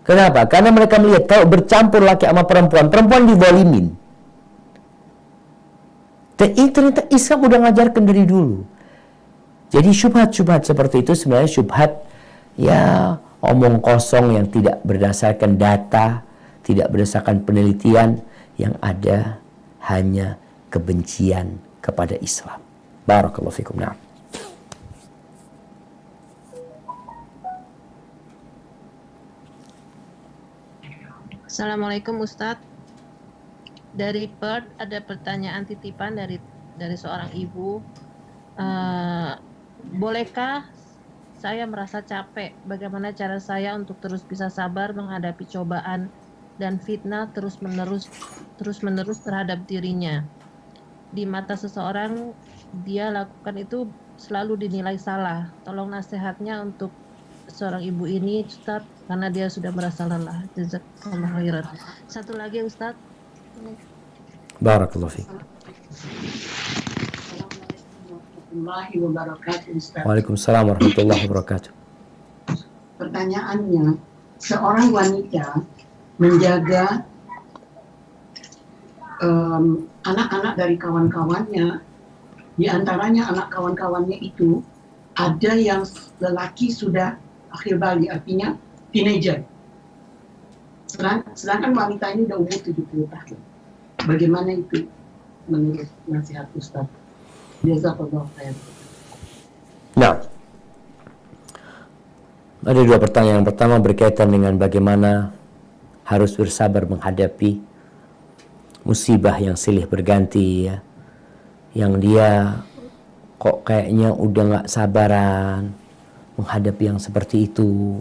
Kenapa? Karena mereka melihat kalau bercampur laki sama perempuan, perempuan dizalimin. Dan ini ternyata Islam udah ngajarkan dari dulu. Jadi syubhat-syubhat seperti itu sebenarnya syubhat ya omong kosong yang tidak berdasarkan data, tidak berdasarkan penelitian, yang ada hanya kebencian kepada Islam. Barakallahu fikum. Nah. Assalamualaikum Ustadz. Dari Perth ada pertanyaan titipan dari seorang ibu. Bolehkah saya merasa capek? Bagaimana cara saya untuk terus bisa sabar menghadapi cobaan dan fitnah terus menerus terhadap dirinya? Di mata seseorang dia lakukan itu selalu dinilai salah. Tolong nasihatnya untuk seorang ibu ini, Ustaz, karena dia sudah merasa lelah. Jazakallah khairan. Satu lagi, Ustaz. Barakallahu fiik. Warahmatullahi wabarakatuh, Ustaz. Waalaikumsalam warahmatullahi wabarakatuh. Pertanyaannya, seorang wanita menjaga anak-anak dari kawan-kawannya, di antaranya anak kawan-kawannya itu ada yang lelaki sudah akhir balik, artinya teenager. Sedangkan wanita ini udah umur 70 tahun. Bagaimana itu menurut nasihat Ustaz? Jazakallah khair. Nah, ada dua pertanyaan. Yang pertama berkaitan dengan bagaimana harus bersabar menghadapi musibah yang silih berganti, ya. Yang dia kok kayaknya udah gak sabaran menghadapi yang seperti itu.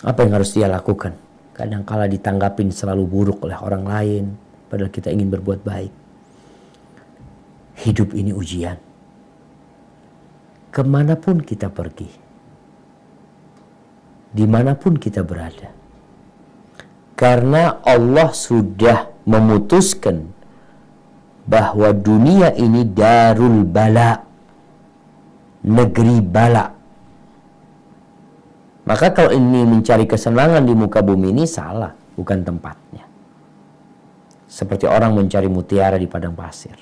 Apa yang harus dia lakukan? Kadangkala ditanggapin selalu buruk oleh orang lain, padahal kita ingin berbuat baik. Hidup ini ujian. Kemanapun kita pergi, dimanapun kita berada, karena Allah sudah memutuskan bahwa dunia ini darul bala, negeri bala. Maka kalau ini mencari kesenangan di muka bumi ini salah, bukan tempatnya. Seperti orang mencari mutiara di padang pasir.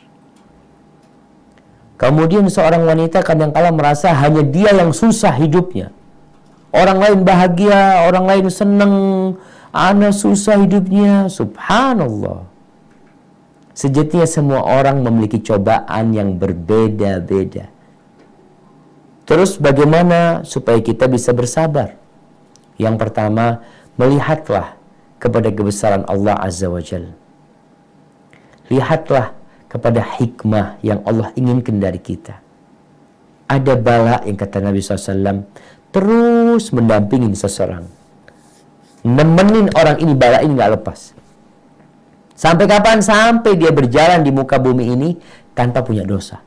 Kemudian seorang wanita kadangkala merasa hanya dia yang susah hidupnya. Orang lain bahagia, orang lain senang, ana susah hidupnya. Subhanallah. Sejatinya semua orang memiliki cobaan yang berbeda-beda. Terus bagaimana supaya kita bisa bersabar? Yang pertama, melihatlah kepada kebesaran Allah Azza wa Jalla. Lihatlah kepada hikmah yang Allah inginkan dari kita. Ada bala yang kata Nabi SAW terus mendampingin seseorang. Nemenin orang ini, bala ini gak lepas. Sampai kapan? Sampai dia berjalan di muka bumi ini tanpa punya dosa.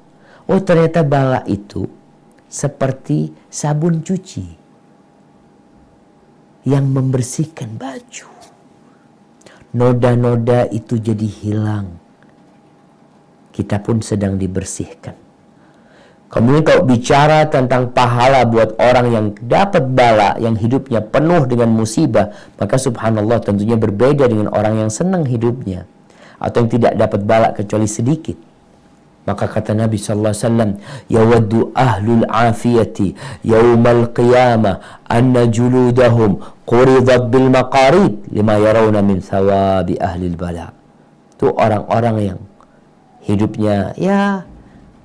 Oh, ternyata bala itu seperti sabun cuci yang membersihkan baju. Noda-noda itu jadi hilang. Kita pun sedang dibersihkan. Kemudian kalau bicara tentang pahala buat orang yang dapat bala, yang hidupnya penuh dengan musibah, maka subhanallah tentunya berbeda dengan orang yang senang hidupnya atau yang tidak dapat bala kecuali sedikit. Maka kata Nabi sallallahu alaihi wasallam, yawaddu ahlul afiyati yaumal qiyamah anna juludahum quridat bil maqarid lima yarawna min thawabi ahlil bala. Itu orang-orang yang hidupnya ya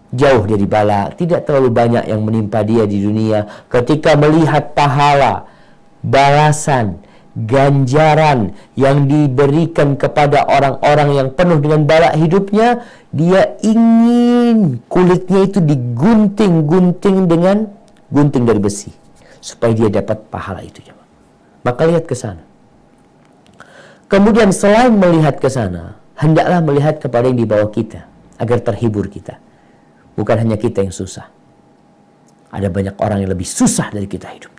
jauh dari bala, tidak terlalu banyak yang menimpa dia di dunia. Ketika melihat pahala, balasan, ganjaran yang diberikan kepada orang-orang yang penuh dengan bala hidupnya, dia ingin kulitnya itu digunting-gunting dengan gunting dari besi supaya dia dapat pahala itu. Maka lihat ke sana. Kemudian selain melihat ke sana, hendaklah melihat kepada yang di bawah kita agar terhibur kita. Bukan hanya kita yang susah. Ada banyak orang yang lebih susah dari kita hidup.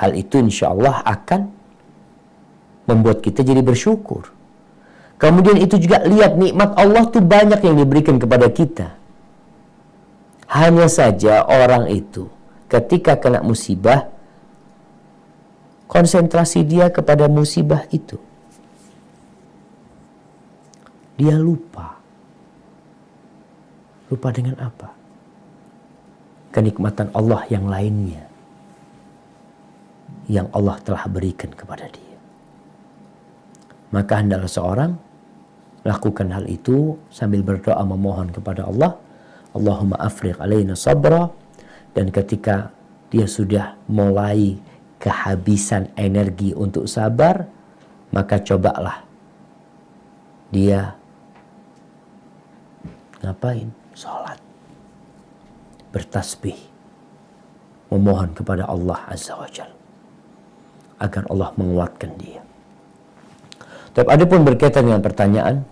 Hal itu insya Allah akan membuat kita jadi bersyukur. Kemudian itu juga lihat nikmat Allah tuh banyak yang diberikan kepada kita. Hanya saja orang itu ketika kena musibah, konsentrasi dia kepada musibah itu. Dia lupa. Lupa dengan apa? Kenikmatan Allah yang lainnya yang Allah telah berikan kepada dia. Maka hendaklah seorang lakukan hal itu sambil berdoa memohon kepada Allah, Allahumma afriq alaina sabra. Dan ketika dia sudah mulai kehabisan energi untuk sabar, maka cobalah dia ngapain? Salat, bertasbih, memohon kepada Allah Azza wa Jalla agar Allah menguatkan dia. Tapi ada pun berkaitan dengan pertanyaan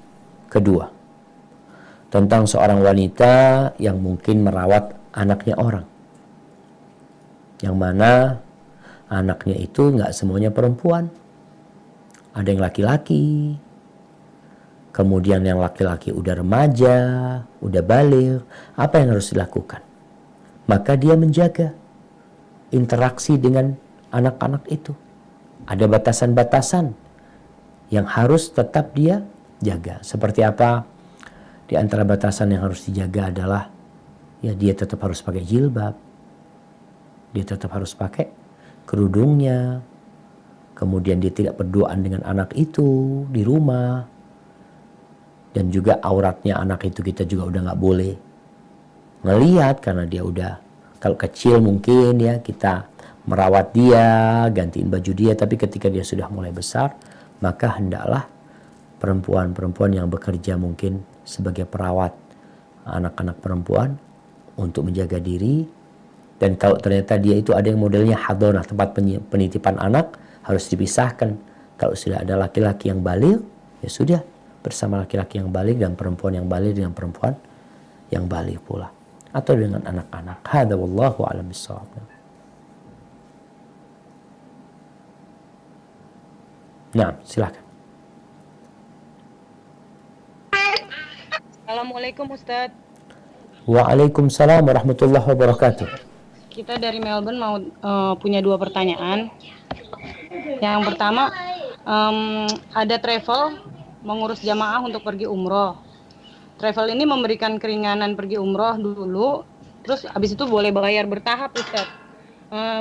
kedua, tentang seorang wanita yang mungkin merawat anaknya orang, yang mana anaknya itu nggak semuanya perempuan, ada yang laki-laki, kemudian yang laki-laki udah remaja, udah baligh. Apa yang harus dilakukan? Maka dia menjaga interaksi dengan anak-anak itu. Ada batasan-batasan yang harus tetap dia jaga. Seperti apa? Di antara batasan yang harus dijaga adalah ya dia tetap harus pakai jilbab. Dia tetap harus pakai kerudungnya. Kemudian dia tidak berduaan dengan anak itu di rumah. Dan juga auratnya anak itu kita juga udah nggak boleh ngelihat, karena dia udah, kalau kecil mungkin ya kita merawat dia, gantiin baju dia, tapi ketika dia sudah mulai besar, maka hendaklah perempuan-perempuan yang bekerja mungkin sebagai perawat anak-anak perempuan untuk menjaga diri. Dan kalau ternyata dia itu ada yang modelnya hadonah, tempat penitipan anak, harus dipisahkan. Kalau sudah ada laki-laki yang baligh, ya sudah bersama laki-laki yang baligh, dan perempuan yang baligh dengan perempuan yang baligh pula, atau dengan anak-anak. Hadza wallahu a'lam bissawab. Nah, silakan. Assalamualaikum Ustadz. Waalaikumsalam warahmatullahi wabarakatuh. Kita dari Melbourne mau punya 2 pertanyaan. Yang pertama, ada travel mengurus jamaah untuk pergi umroh. Travel ini memberikan keringanan pergi umroh dulu, terus habis itu boleh bayar bertahap, Ustadz.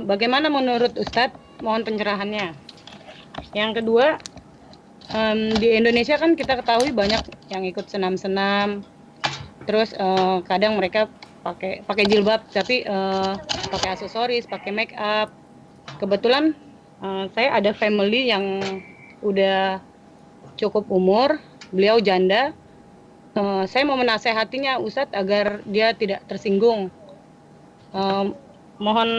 Bagaimana menurut Ustadz? Mohon pencerahannya. Yang kedua, di Indonesia kan kita ketahui banyak yang ikut senam-senam, terus kadang mereka pakai jilbab, tapi pakai aksesoris, pakai make up. Kebetulan saya ada family yang udah cukup umur, beliau janda. Saya mau menasehatinya Ustadz agar dia tidak tersinggung. Mohon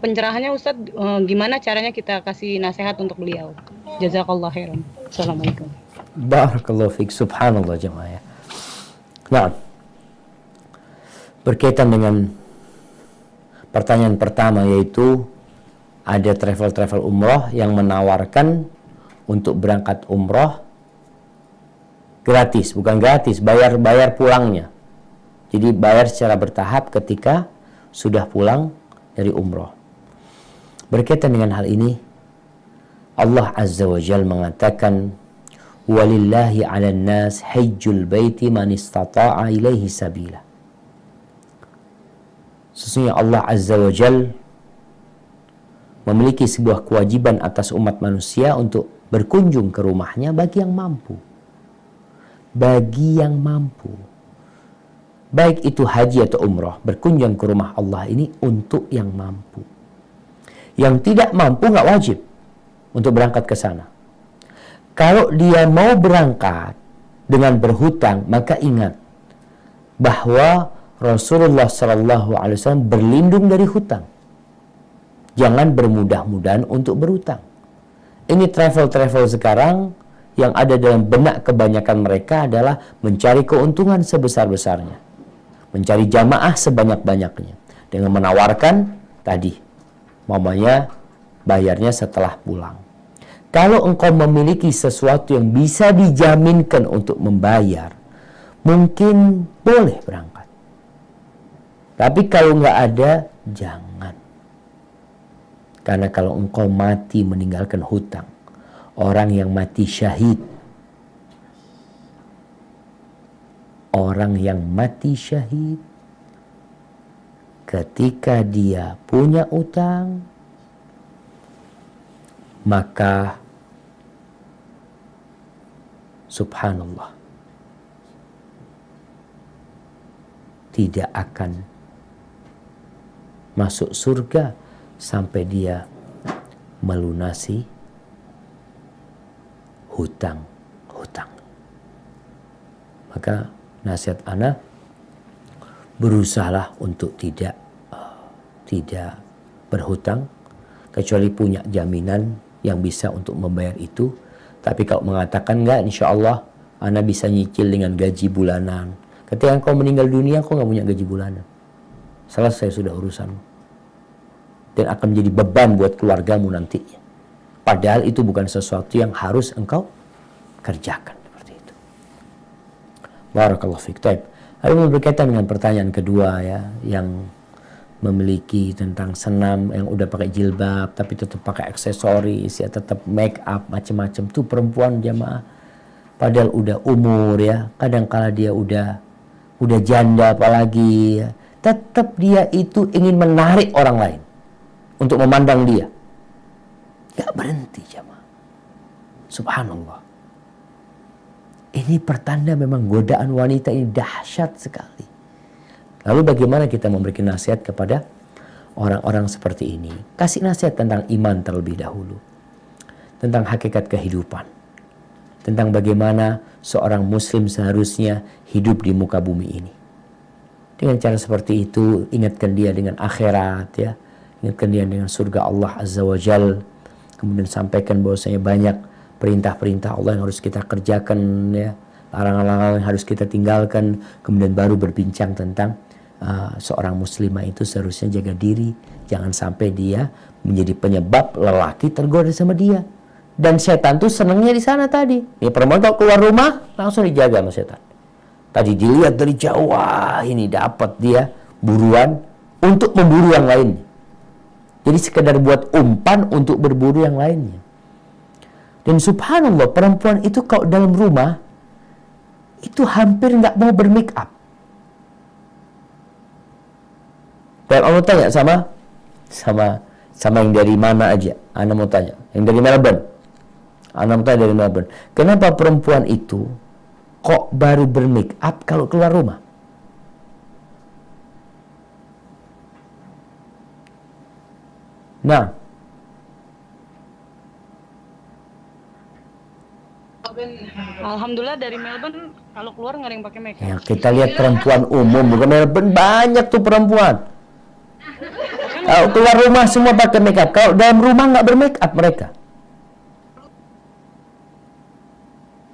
pencerahannya Ustadz, gimana caranya kita kasih nasihat untuk beliau. Jazakallah khairan. Assalamualaikum. Barakallahu fiik. Subhanallah jemaah. Nah, berkaitan dengan pertanyaan pertama, yaitu ada travel umroh yang menawarkan untuk berangkat umroh gratis, bukan gratis, bayar pulangnya. Jadi bayar secara bertahap ketika sudah pulang dari umroh. Berkaitan dengan hal ini, Allah Azza wa Jalla mengatakan, walillahi 'alan nas hajjul baiti man istata'a ilaihi sabila. Sesungguhnya Allah Azza wa Jalla memiliki sebuah kewajiban atas umat manusia untuk berkunjung ke rumahnya bagi yang mampu. Bagi yang mampu. Baik itu haji atau umrah, berkunjung ke rumah Allah ini untuk yang mampu. Yang tidak mampu nggak wajib untuk berangkat ke sana. Kalau dia mau berangkat dengan berhutang, maka ingat bahwa Rasulullah SAW berlindung dari hutang. Jangan bermudah-mudahan untuk berhutang. Ini travel sekarang yang ada dalam benak kebanyakan mereka adalah mencari keuntungan sebesar-besarnya. Mencari jamaah sebanyak-banyaknya. Dengan menawarkan tadi, mamanya bayarnya setelah pulang. Kalau engkau memiliki sesuatu yang bisa dijaminkan untuk membayar, mungkin boleh berangkat. Tapi kalau nggak ada, jangan. Karena kalau engkau mati meninggalkan hutang, orang yang mati syahid, orang yang mati syahid, ketika dia punya utang, maka subhanallah, tidak akan masuk surga sampai dia melunasi hutang. Maka nasihat ana, berusahalah untuk tidak berhutang, kecuali punya jaminan yang bisa untuk membayar itu. Tapi kalau mengatakan enggak, insya Allah Ana bisa nyicil dengan gaji bulanan. Ketika engkau meninggal dunia, engkau nggak punya gaji bulanan. Selesai sudah urusanmu. Dan akan menjadi beban buat keluargamu nantinya. Padahal itu bukan sesuatu yang harus engkau kerjakan. Seperti itu. Barakallahu fiik. Taib. Lalu berkaitan dengan pertanyaan kedua ya, yang memiliki tentang senam yang udah pakai jilbab tapi tetap pakai aksesoris ya, tetap make up macam-macam tuh perempuan jamaah. Padahal udah umur ya, kadang kala dia udah janda apalagi ya, tetap dia itu ingin menarik orang lain untuk memandang dia. Gak berhenti jamaah. Subhanallah. Ini pertanda memang godaan wanita ini dahsyat sekali. Lalu bagaimana kita memberikan nasihat kepada orang-orang seperti ini? Kasih nasihat tentang iman terlebih dahulu. Tentang hakikat kehidupan. Tentang bagaimana seorang muslim seharusnya hidup di muka bumi ini. Dengan cara seperti itu, ingatkan dia dengan akhirat ya. Ingatkan dia dengan surga Allah Azza wa Jal. Kemudian sampaikan bahwasanya banyak perintah-perintah Allah yang harus kita kerjakan ya. Larangan-larangan yang harus kita tinggalkan. Kemudian baru berbincang tentang seorang muslimah itu seharusnya jaga diri. Jangan sampai dia menjadi penyebab lelaki tergoda sama dia. Dan setan tuh senangnya di sana tadi. Ini perempuan kalau keluar rumah langsung dijaga sama setan. Tadi dilihat dari jauh, wah ini dapat dia buruan untuk memburu yang lainnya. Jadi sekedar buat umpan untuk berburu yang lainnya. Dan subhanallah perempuan itu kalau dalam rumah itu hampir nggak mau bermake up. Dan Allah tanya sama yang dari mana aja. Ana mau tanya, yang dari Melbourne. Ana mau tanya dari Melbourne. Kenapa perempuan itu kok baru bermake up kalau keluar rumah? Nah, Alhamdulillah dari Melbourne kalau keluar nggak ada yang pakai make up. ya kita lihat perempuan umum, bukan Melbourne, banyak tuh perempuan. Kalau keluar rumah semua pakai make up. Kalau dalam rumah nggak bermake up mereka.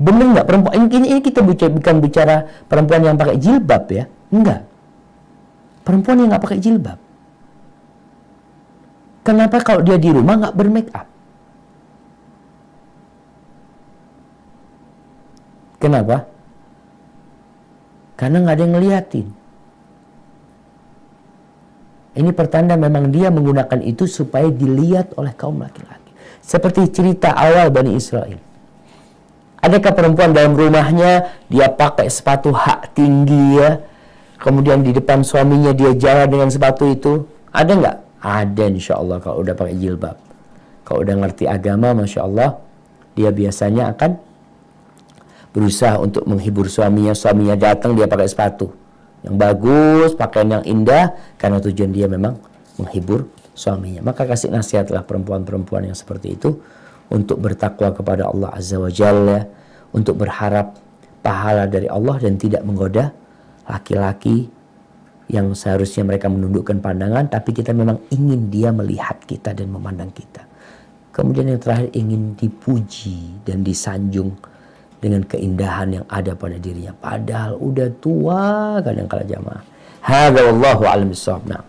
Bener nggak perempuan? Ini kita bukan bicara perempuan yang pakai jilbab ya, enggak. Perempuan yang nggak pakai jilbab. Kenapa kalau dia di rumah nggak bermake up? Kenapa? Karena nggak ada yang ngeliatin. Ini pertanda memang dia menggunakan itu supaya dilihat oleh kaum laki-laki. Seperti cerita awal Bani Israel. Adakah perempuan dalam rumahnya dia pakai sepatu hak tinggi ya, kemudian di depan suaminya dia jalan dengan sepatu itu? Ada nggak? Ada insya Allah kalau udah pakai jilbab. Kalau udah ngerti agama, masya Allah, dia biasanya akan berusaha untuk menghibur suaminya. Suaminya datang dia pakai sepatu yang bagus, pakaian yang indah, karena tujuan dia memang menghibur suaminya. Maka kasih nasihatlah perempuan-perempuan yang seperti itu untuk bertakwa kepada Allah Azza wa Jalla, untuk berharap pahala dari Allah dan tidak menggoda laki-laki yang seharusnya mereka menundukkan pandangan, tapi kita memang ingin dia melihat kita dan memandang kita. Kemudian yang terakhir ingin dipuji dan disanjung dengan keindahan yang ada pada dirinya. Padahal udah tua kadang-kala jamaah. Hadza wallahu a'lam bissawab. Nah.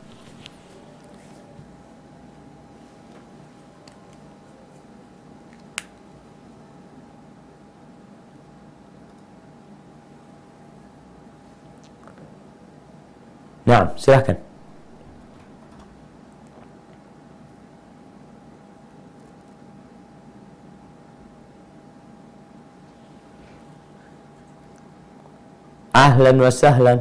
Nah, silahkan. Ahlan wa sahlan.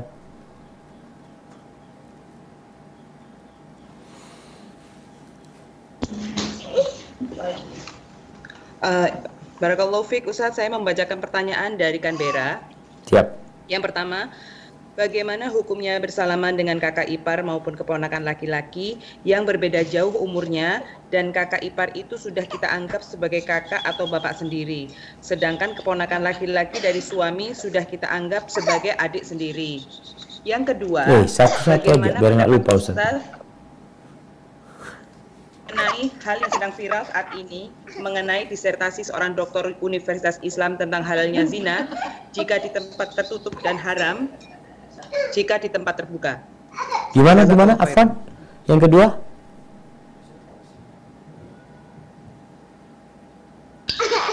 Barakallahu fiik Ustaz, saya membacakan pertanyaan dari Canberra. Siap. Yang pertama, bagaimana hukumnya bersalaman dengan kakak ipar maupun keponakan laki-laki yang berbeda jauh umurnya dan kakak ipar itu sudah kita anggap sebagai kakak atau bapak sendiri, sedangkan keponakan laki-laki dari suami sudah kita anggap sebagai adik sendiri. Yang kedua, satu-satu aja biar nggak lupa Ustaz. mengenai hal yang sedang viral saat ini, mengenai disertasi seorang doktor Universitas Islam tentang halalnya zina jika di tempat tertutup dan haram jika di tempat terbuka. Gimana? Afwan? Yang kedua?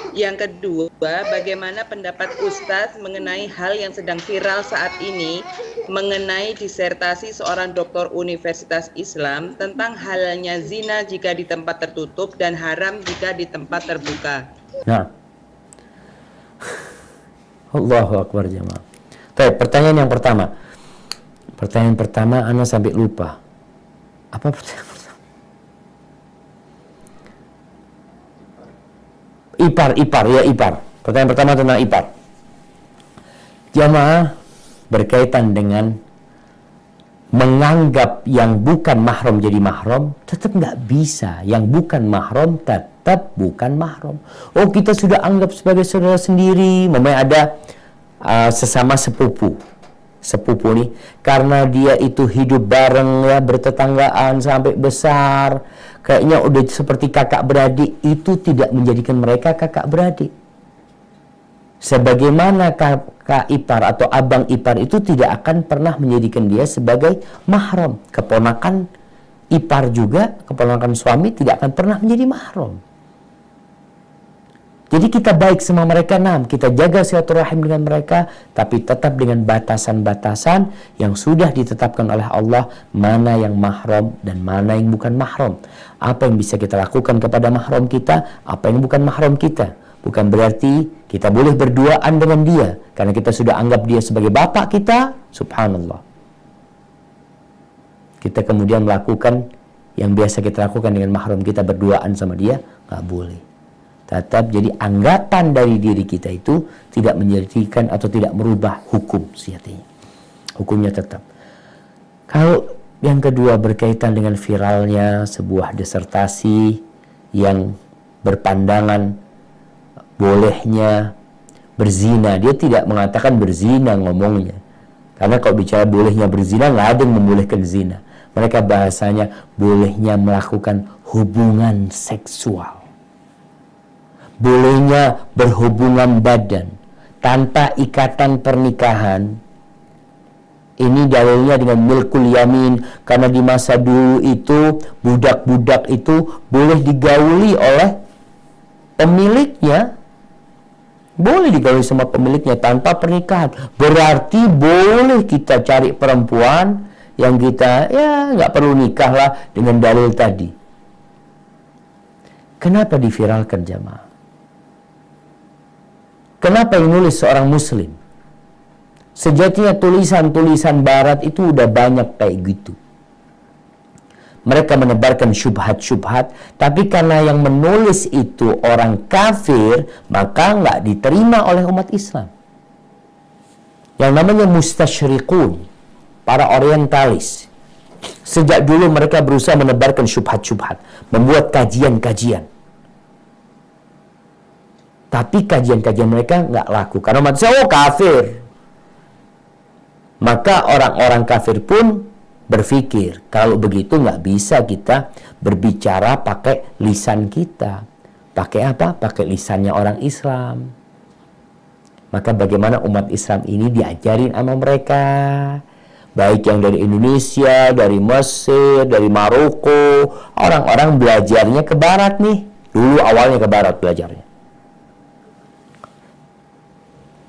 Yang kedua, bagaimana pendapat Ustadz mengenai hal yang sedang viral saat ini mengenai disertasi seorang doktor Universitas Islam tentang halalnya zina jika di tempat tertutup dan haram jika di tempat terbuka. Nah, Allahu Akbar jemaah. Baik, pertanyaan yang pertama. Pertanyaan pertama, Ana sampai lupa. Apa pertanyaan pertama? Ipar. Pertanyaan pertama tentang ipar. Jamaah berkaitan dengan menganggap yang bukan mahram jadi mahram, tetap nggak bisa. Yang bukan mahram tetap bukan mahram. Oh, kita sudah anggap sebagai saudara sendiri. Memang ada sesama sepupu nih, karena dia itu hidup bareng ya, bertetanggaan sampai besar, kayaknya udah seperti kakak beradik, itu tidak menjadikan mereka kakak beradik. Sebagaimana kakak ipar atau abang ipar itu tidak akan pernah menjadikan dia sebagai mahram. Keponakan ipar juga, keponakan suami tidak akan pernah menjadi mahram. Jadi kita baik sama mereka, kita jaga silaturahim dengan mereka, tapi tetap dengan batasan-batasan yang sudah ditetapkan oleh Allah, mana yang mahram dan mana yang bukan mahram. Apa yang bisa kita lakukan kepada mahram kita, apa yang bukan mahram kita. Bukan berarti kita boleh berduaan dengan dia, karena kita sudah anggap dia sebagai bapak kita, subhanallah. Kita kemudian melakukan yang biasa kita lakukan dengan mahram kita, berduaan sama dia, nggak boleh. Tetap jadi anggapan dari diri kita itu tidak menjadikan atau tidak merubah hukum sejatinya. Hukumnya tetap. Kalau yang kedua berkaitan dengan viralnya sebuah disertasi yang berpandangan bolehnya berzina. Dia tidak mengatakan berzina ngomongnya. Karena kalau bicara bolehnya berzina, nggak ada yang membolehkan zina. Mereka bahasanya bolehnya melakukan hubungan seksual. Bolehnya berhubungan badan tanpa ikatan pernikahan. Ini dalilnya dengan milkul yamin, karena di masa dulu itu budak-budak itu boleh digauli oleh pemiliknya. Boleh digauli sama pemiliknya tanpa pernikahan. Berarti boleh kita cari perempuan yang kita nggak perlu nikah lah dengan dalil tadi. Kenapa diviralkan jamaah? Kenapa yang nulis seorang muslim? Sejatinya tulisan-tulisan barat itu udah banyak kayak gitu. Mereka menebarkan syubhat-syubhat, tapi karena yang menulis itu orang kafir, maka nggak diterima oleh umat Islam. Yang namanya mustasyriqun, para orientalis. Sejak dulu mereka berusaha menebarkan syubhat-syubhat, membuat kajian-kajian. Tapi kajian-kajian mereka nggak laku. Karena umat Islam kafir. Maka orang-orang kafir pun berpikir, kalau begitu nggak bisa kita berbicara pakai lisan kita. Pakai apa? Pakai lisannya orang Islam. Maka bagaimana umat Islam ini diajarin sama mereka? Baik yang dari Indonesia, dari Mesir, dari Maroko. Orang-orang belajarnya ke barat nih. Dulu awalnya ke barat belajarnya.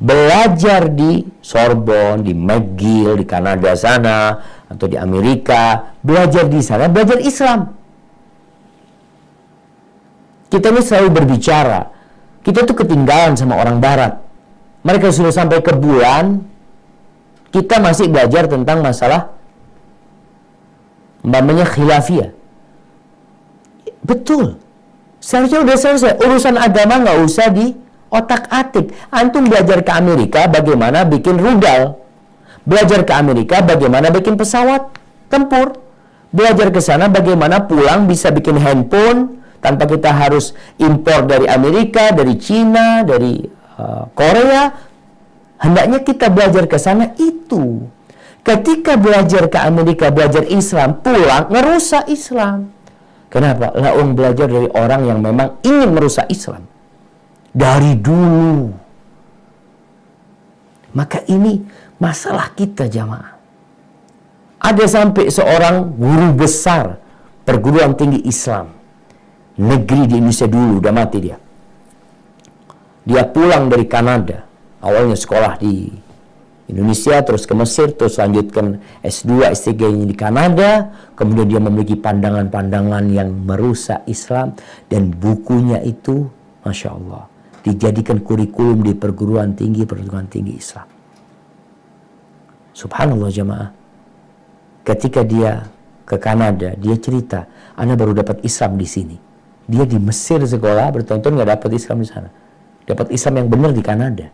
Belajar di Sorbonne, di McGill, di Kanada sana, atau di Amerika, belajar di sana, belajar Islam. Kita ini selalu berbicara, kita tuh ketinggalan sama orang Barat. Mereka sudah sampai ke bulan, kita masih belajar tentang masalah namanya khilafiyah. Betul, seharusnya udah selesai. Urusan agama nggak usah di otak-atik. Antum belajar ke Amerika bagaimana bikin rudal. Belajar ke Amerika bagaimana bikin pesawat tempur. Belajar ke sana bagaimana pulang bisa bikin handphone tanpa kita harus impor dari Amerika, dari Cina, dari Korea. Hendaknya kita belajar ke sana itu. Ketika belajar ke Amerika, belajar Islam, pulang ngerusak Islam. Kenapa? Laung belajar dari orang yang memang ingin merusak Islam dari dulu. Maka ini masalah kita jamaah. Ada sampai seorang guru besar perguruan tinggi Islam negeri di Indonesia dulu, udah mati dia. Dia pulang dari Kanada, awalnya sekolah di Indonesia, terus ke Mesir, terus lanjutkan S2, S3-nya di Kanada, kemudian dia memiliki pandangan-pandangan yang merusak Islam, dan bukunya itu, Masya Allah, dijadikan kurikulum di perguruan tinggi Islam. Subhanallah jamaah. Ketika dia ke Kanada, dia cerita, Ana baru dapat Islam di sini. Dia di Mesir sekolah, bertonton nggak dapat Islam di sana. Dapat Islam yang benar di Kanada.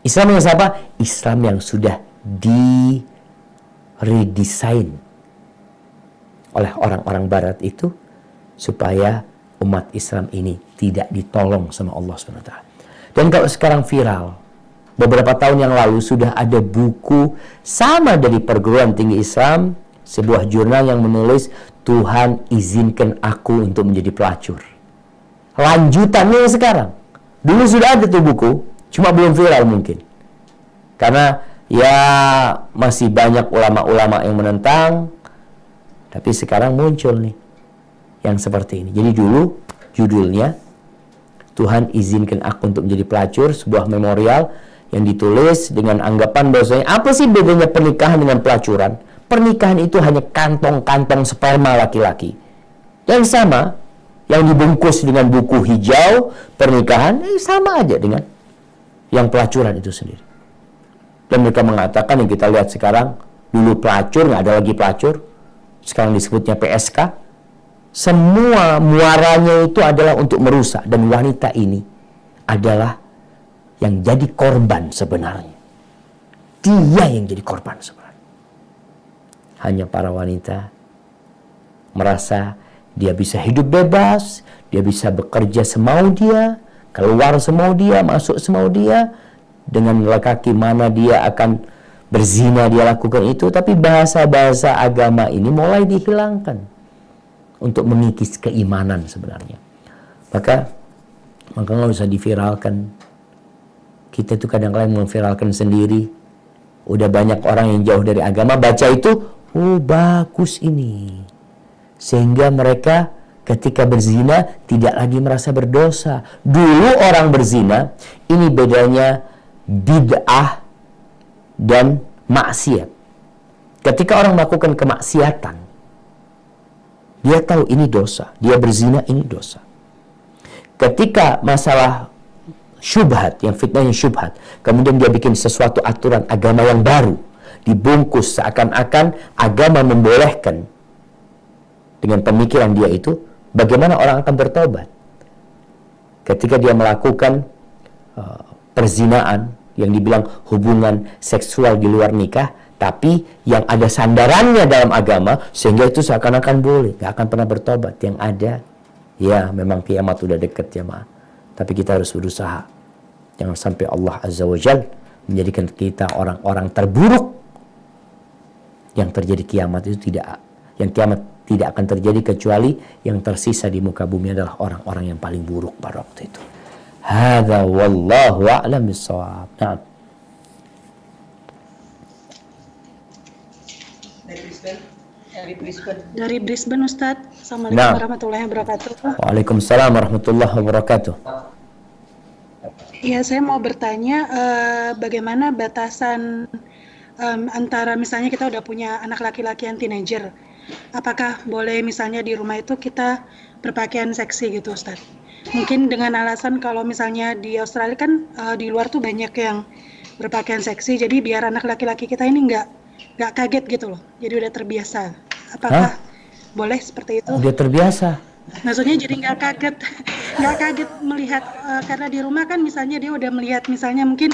Islam yang apa? Islam yang sudah di-redesign oleh orang-orang Barat itu supaya umat Islam ini tidak ditolong sama Allah SWT. Dan kalau sekarang viral, beberapa tahun yang lalu sudah ada buku sama dari perguruan tinggi Islam, sebuah jurnal yang menulis, Tuhan izinkan aku untuk menjadi pelacur. Lanjutannya sekarang. Dulu sudah ada tuh buku, cuma belum viral mungkin. Karena ya masih banyak ulama-ulama yang menentang. Tapi sekarang muncul nih yang seperti ini. Jadi dulu judulnya Tuhan izinkan aku untuk menjadi pelacur, sebuah memorial yang ditulis dengan anggapan bahwasanya apa sih bedanya pernikahan dengan pelacuran? Pernikahan itu hanya kantong-kantong sperma laki-laki. Dan sama yang dibungkus dengan buku hijau pernikahan sama aja dengan yang pelacuran itu sendiri. Dan mereka mengatakan yang kita lihat sekarang, dulu pelacur, nggak ada lagi pelacur, sekarang disebutnya PSK. Semua muaranya itu adalah untuk merusak, dan wanita ini adalah yang jadi korban sebenarnya. Dia yang jadi korban sebenarnya. Hanya para wanita merasa dia bisa hidup bebas, dia bisa bekerja semau dia, keluar semau dia, masuk semau dia, dengan laki mana dia akan berzina dia lakukan itu. Tapi bahasa-bahasa agama ini mulai dihilangkan untuk mengikis keimanan sebenarnya. Maka nggak usah diviralkan. Kita itu kadang-kadang memviralkan sendiri. Udah banyak orang yang jauh dari agama baca itu, oh bagus ini. Sehingga mereka ketika berzina tidak lagi merasa berdosa. Dulu orang berzina, ini bedanya bid'ah dan maksiat. Ketika orang melakukan kemaksiatan, dia tahu ini dosa. Dia berzina, ini dosa. Ketika masalah syubhat, yang fitnahnya syubhat, kemudian dia bikin sesuatu aturan agama yang baru, dibungkus seakan-akan agama membolehkan. Dengan pemikiran dia itu, bagaimana orang akan bertobat? Ketika dia melakukan perzinaan, yang dibilang hubungan seksual di luar nikah, tapi yang ada sandarannya dalam agama, sehingga itu seakan-akan boleh, gak akan pernah bertobat. Yang ada, ya memang kiamat udah deket ya ma. Tapi kita harus berusaha. Jangan sampai Allah Azza wa Jal menjadikan kita orang-orang terburuk. Yang terjadi kiamat itu kiamat tidak akan terjadi kecuali yang tersisa di muka bumi adalah orang-orang yang paling buruk pada waktu itu. Hadza wallahu a'lam bissawab. Nah. Dari Brisbane Ustadz. Assalamualaikum warahmatullahi wabarakatuh. Waalaikumsalam warahmatullahi wabarakatuh. Ya, saya mau bertanya bagaimana batasan antara misalnya kita udah punya anak laki-laki yang teenager, apakah boleh misalnya di rumah itu kita berpakaian seksi gitu Ustadz? Mungkin dengan alasan kalau misalnya di Australia kan di luar tuh banyak yang berpakaian seksi, jadi biar anak laki-laki kita ini nggak kaget gitu loh, jadi udah terbiasa. Apakah boleh seperti itu? Udah terbiasa. Maksudnya jadi nggak kaget melihat karena di rumah kan misalnya dia udah melihat misalnya mungkin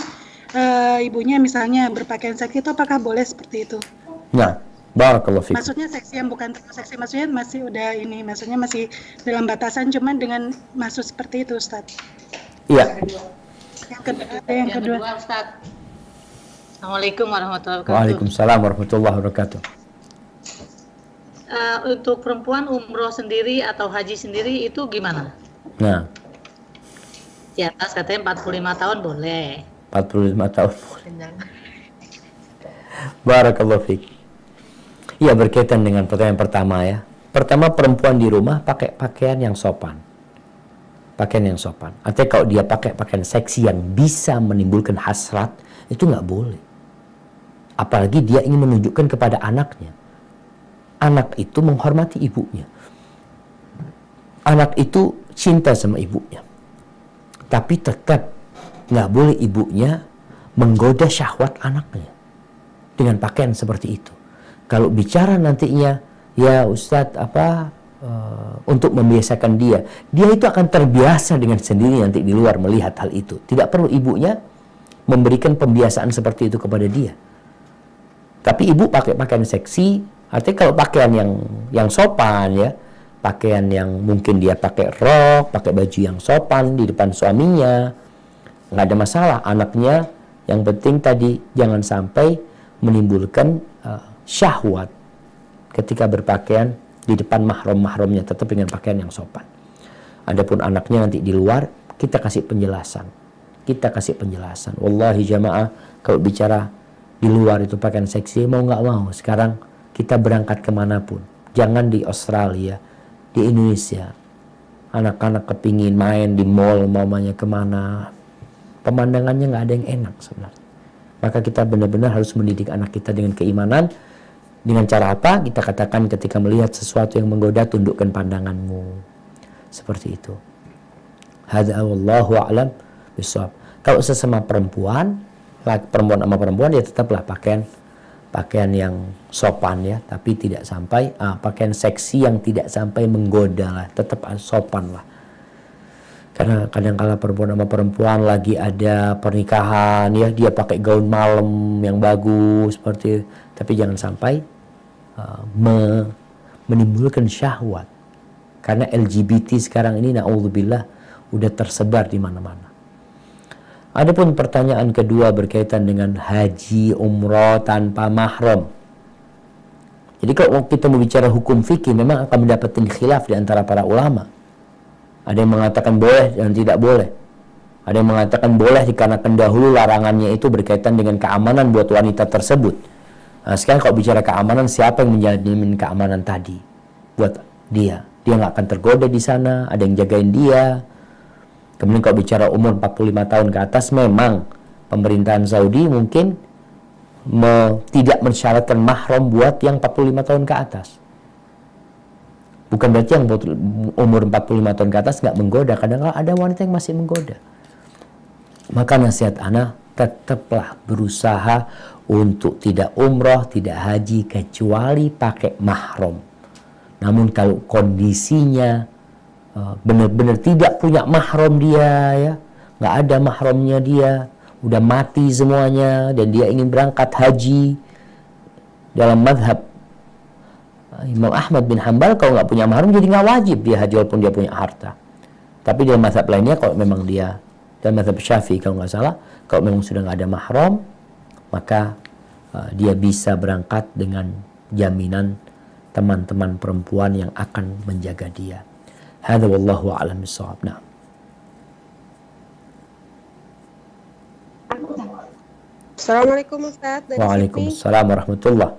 ibunya misalnya berpakaian seksi, itu apakah boleh seperti itu? Nah, barakallahu fikum. Maksudnya seksi yang bukan terlalu seksi, maksudnya masih udah ini, maksudnya masih dalam batasan, cuman dengan maksud seperti itu Ustaz. Iya. Yang kedua Ustaz. Assalamualaikum warahmatullahi wabarakatuh. Waalaikumsalam warahmatullahi wabarakatuh. untuk perempuan umroh sendiri atau haji sendiri itu gimana? Nah, Di atas katanya 45 tahun boleh. 45 tahun. Barakallahu fiik. Iya, berkaitan dengan pertanyaan pertama ya. Pertama, perempuan di rumah pakai pakaian yang sopan. Pakaian yang sopan. Artinya kalau dia pakai pakaian seksi yang bisa menimbulkan hasrat, itu nggak boleh. Apalagi dia ingin menunjukkan kepada anaknya. Anak itu menghormati ibunya. Anak itu cinta sama ibunya. Tapi tetap nggak boleh ibunya menggoda syahwat anaknya dengan pakaian seperti itu. Kalau bicara nantinya, ya Ustadz untuk membiasakan dia itu akan terbiasa dengan sendiri nanti di luar melihat hal itu. Tidak perlu ibunya memberikan pembiasaan seperti itu kepada dia. Tapi ibu pakai pakaian seksi, artinya kalau pakaian yang sopan ya, pakaian yang mungkin dia pakai rok, pakai baju yang sopan di depan suaminya, nggak ada masalah. Anaknya yang penting tadi jangan sampai menimbulkan syahwat ketika berpakaian di depan mahram-mahramnya, tetap dengan pakaian yang sopan. Adapun anaknya nanti di luar, kita kasih penjelasan. Wallahi jamaah, kalau bicara di luar itu pakaian seksi, mau nggak mau, sekarang kita berangkat kemanapun. Jangan di Australia, di Indonesia. Anak-anak kepingin main di mall, mamanya kemana. Pemandangannya nggak ada yang enak sebenarnya. Maka kita benar-benar harus mendidik anak kita dengan keimanan. Dengan cara apa? Kita katakan ketika melihat sesuatu yang menggoda, tundukkan pandanganmu. Seperti itu. Hadza wallahu a'lam bishawab. Kalau sesama perempuan sama perempuan, ya tetaplah pakaian yang sopan ya, tapi tidak sampai pakaian seksi yang tidak sampai menggoda lah, tetap sopan lah. Karena kadang-kala perempuan sama perempuan lagi ada pernikahan ya, dia pakai gaun malam yang bagus seperti, tapi jangan sampai menimbulkan syahwat. Karena LGBT sekarang ini naudzubillah udah tersebar di mana-mana. Adapun pertanyaan kedua berkaitan dengan haji umroh tanpa mahram. Jadi kalau kita berbicara hukum fikih, memang akan mendapatkan khilaf di antara para ulama. Ada yang mengatakan boleh dan tidak boleh. Ada yang mengatakan boleh dikarenakan dahulu larangannya itu berkaitan dengan keamanan buat wanita tersebut. Nah, sekarang kalau bicara keamanan, siapa yang menjamin keamanan tadi buat dia? Dia nggak akan tergoda di sana, ada yang jagain dia. Kemudian kalau bicara umur 45 tahun ke atas, memang pemerintahan Saudi mungkin tidak mensyaratkan mahram buat yang 45 tahun ke atas. Bukan berarti yang umur 45 tahun ke atas nggak menggoda. Kadang-kadang ada wanita yang masih menggoda. Maka nasihat ana, tetaplah berusaha untuk tidak umroh, tidak haji, kecuali pakai mahram. Namun kalau kondisinya benar-benar tidak punya mahram dia ya, nggak ada mahramnya dia, udah mati semuanya, dan dia ingin berangkat haji, dalam madhab Imam Ahmad bin Hanbal, kalau nggak punya mahram jadi nggak wajib dia haji walaupun dia punya harta. Tapi dalam madhab lainnya, kalau memang dia, dalam madhab Syafi'i kalau nggak salah, kalau memang sudah nggak ada mahram, maka dia bisa berangkat dengan jaminan teman-teman perempuan yang akan menjaga dia. Hadza wallahu a'lam bishawab. Nah. Assalamualaikum Ustaz. Waalaikumsalam warahmatullah.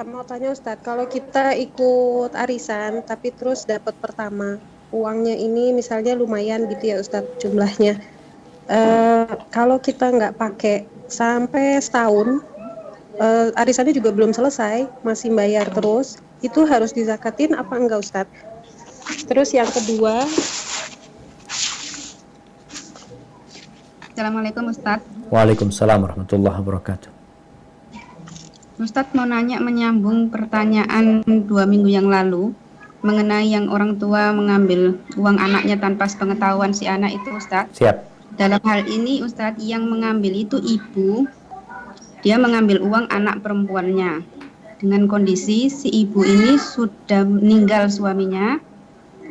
Mau tanya Ustaz, kalau kita ikut arisan tapi terus dapat pertama, uangnya ini misalnya lumayan gitu ya Ustaz jumlahnya. Kalau kita nggak pakai sampai setahun, arisannya juga belum selesai, masih bayar terus, itu harus dizakatin apa enggak Ustaz? Terus yang kedua, Assalamualaikum Ustadz. Waalaikumsalam warahmatullahi wabarakatuh. Ustadz mau nanya menyambung pertanyaan 2 minggu yang lalu mengenai yang orang tua mengambil uang anaknya tanpa sepengetahuan si anak itu Ustadz. Siap. Dalam hal ini Ustadz, yang mengambil itu ibu, dia mengambil uang anak perempuannya dengan kondisi si ibu ini sudah meninggal suaminya,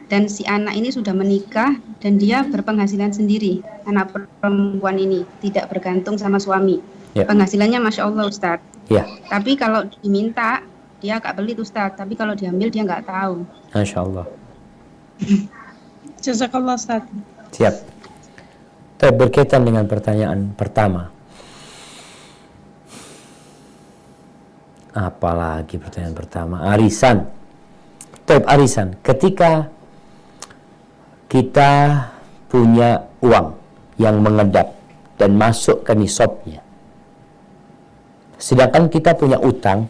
dan si anak ini sudah menikah dan dia berpenghasilan sendiri. Anak perempuan ini tidak bergantung sama suami. Penghasilannya Masya Allah Ustadz. Ya. Tapi kalau dia agak pelit Ustadz, tapi kalau diambil dia nggak tahu. Masya Allah. Jazakallah Ustaz. Siap. Berkaitan dengan pertanyaan pertama. Apalagi pertanyaan pertama? Arisan. Arisan. Ketika kita punya uang yang mengedap dan masuk ke nisabnya, sedangkan kita punya utang,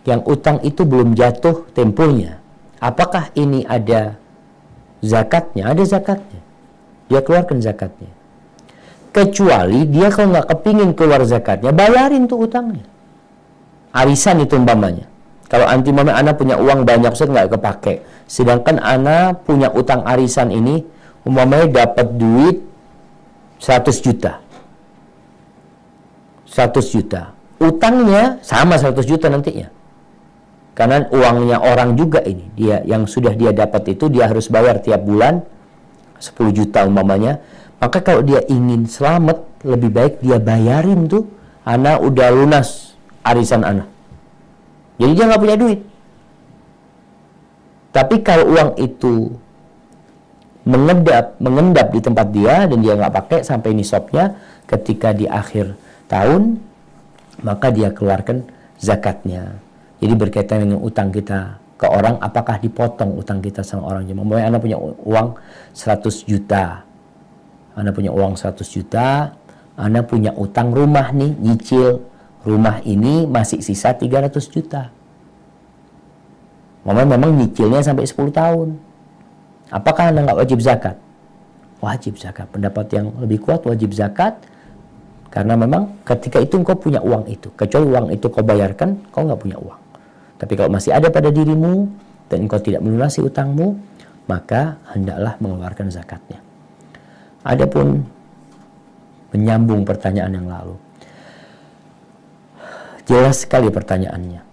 yang utang itu belum jatuh tempohnya, apakah ini ada zakatnya? Ada zakatnya. Dia keluarkan zakatnya. Kecuali dia kalau nggak kepingin keluar zakatnya, bayarin tuh utangnya. Arisan itu umpamanya. Kalau anti mama anak punya uang banyak, Ustaz, nggak kepake. Sedangkan anak punya utang arisan ini, umpamanya dapat duit 100 juta. 100 juta. Utangnya sama 100 juta nantinya. Karena uangnya orang juga ini. Dia yang sudah dia dapat itu dia harus bayar tiap bulan 10 juta umpamanya. Maka kalau dia ingin selamat, lebih baik dia bayarin tuh. Anak udah lunas arisan anak. Jadi dia nggak punya duit. Tapi kalau uang itu mengendap di tempat dia dan dia nggak pakai sampai nisabnya, ketika di akhir tahun, maka dia keluarkan zakatnya. Jadi berkaitan dengan utang kita ke orang, apakah dipotong utang kita sama orang? Umpamanya anak punya uang 100 juta. Anak punya uang 100 juta, anak punya utang rumah nih, nyicil. Rumah ini masih sisa 300 juta. Memang nyicilnya sampai 10 tahun. Apakah Anda nggak wajib zakat? Wajib zakat. Pendapat yang lebih kuat wajib zakat. Karena memang ketika itu engkau punya uang itu. Kecuali uang itu kau bayarkan, kau nggak punya uang. Tapi kalau masih ada pada dirimu dan engkau tidak melunasi utangmu, maka hendaklah mengeluarkan zakatnya. Adapun menyambung pertanyaan yang lalu. Jelas sekali pertanyaannya.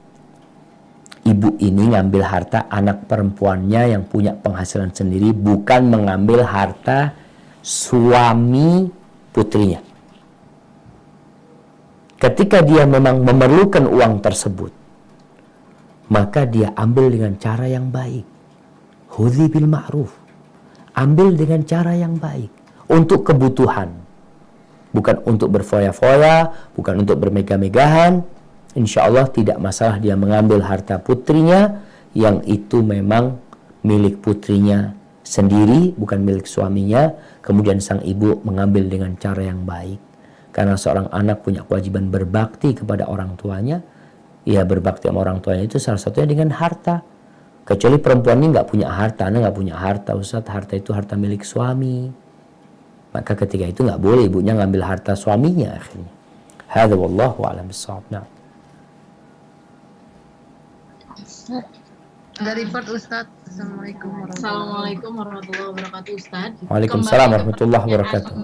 Ibu ini ngambil harta anak perempuannya yang punya penghasilan sendiri, bukan mengambil harta suami putrinya. Ketika dia memang memerlukan uang tersebut, maka dia ambil dengan cara yang baik. Khudhi bil ma'ruf. Ambil dengan cara yang baik. Untuk kebutuhan. Bukan untuk berfoya-foya, bukan untuk bermegah-megahan. Insya Allah tidak masalah dia mengambil harta putrinya yang itu memang milik putrinya sendiri, bukan milik suaminya. Kemudian sang ibu mengambil dengan cara yang baik. Karena seorang anak punya kewajiban berbakti kepada orang tuanya. Ya, berbakti sama orang tuanya itu salah satunya dengan harta. Kecuali perempuan ini nggak punya harta, anak nggak punya harta, Ustaz, harta itu harta milik suami. Maka ketika itu nggak boleh ibunya ngambil harta suaminya akhirnya. Hadza wallahu a'lam bissawab. Nah. Dari Perth Ustadz. Assalamualaikum warahmatullahi wabarakatuh Ustaz. Waalaikumsalam warahmatullahi wabarakatuh.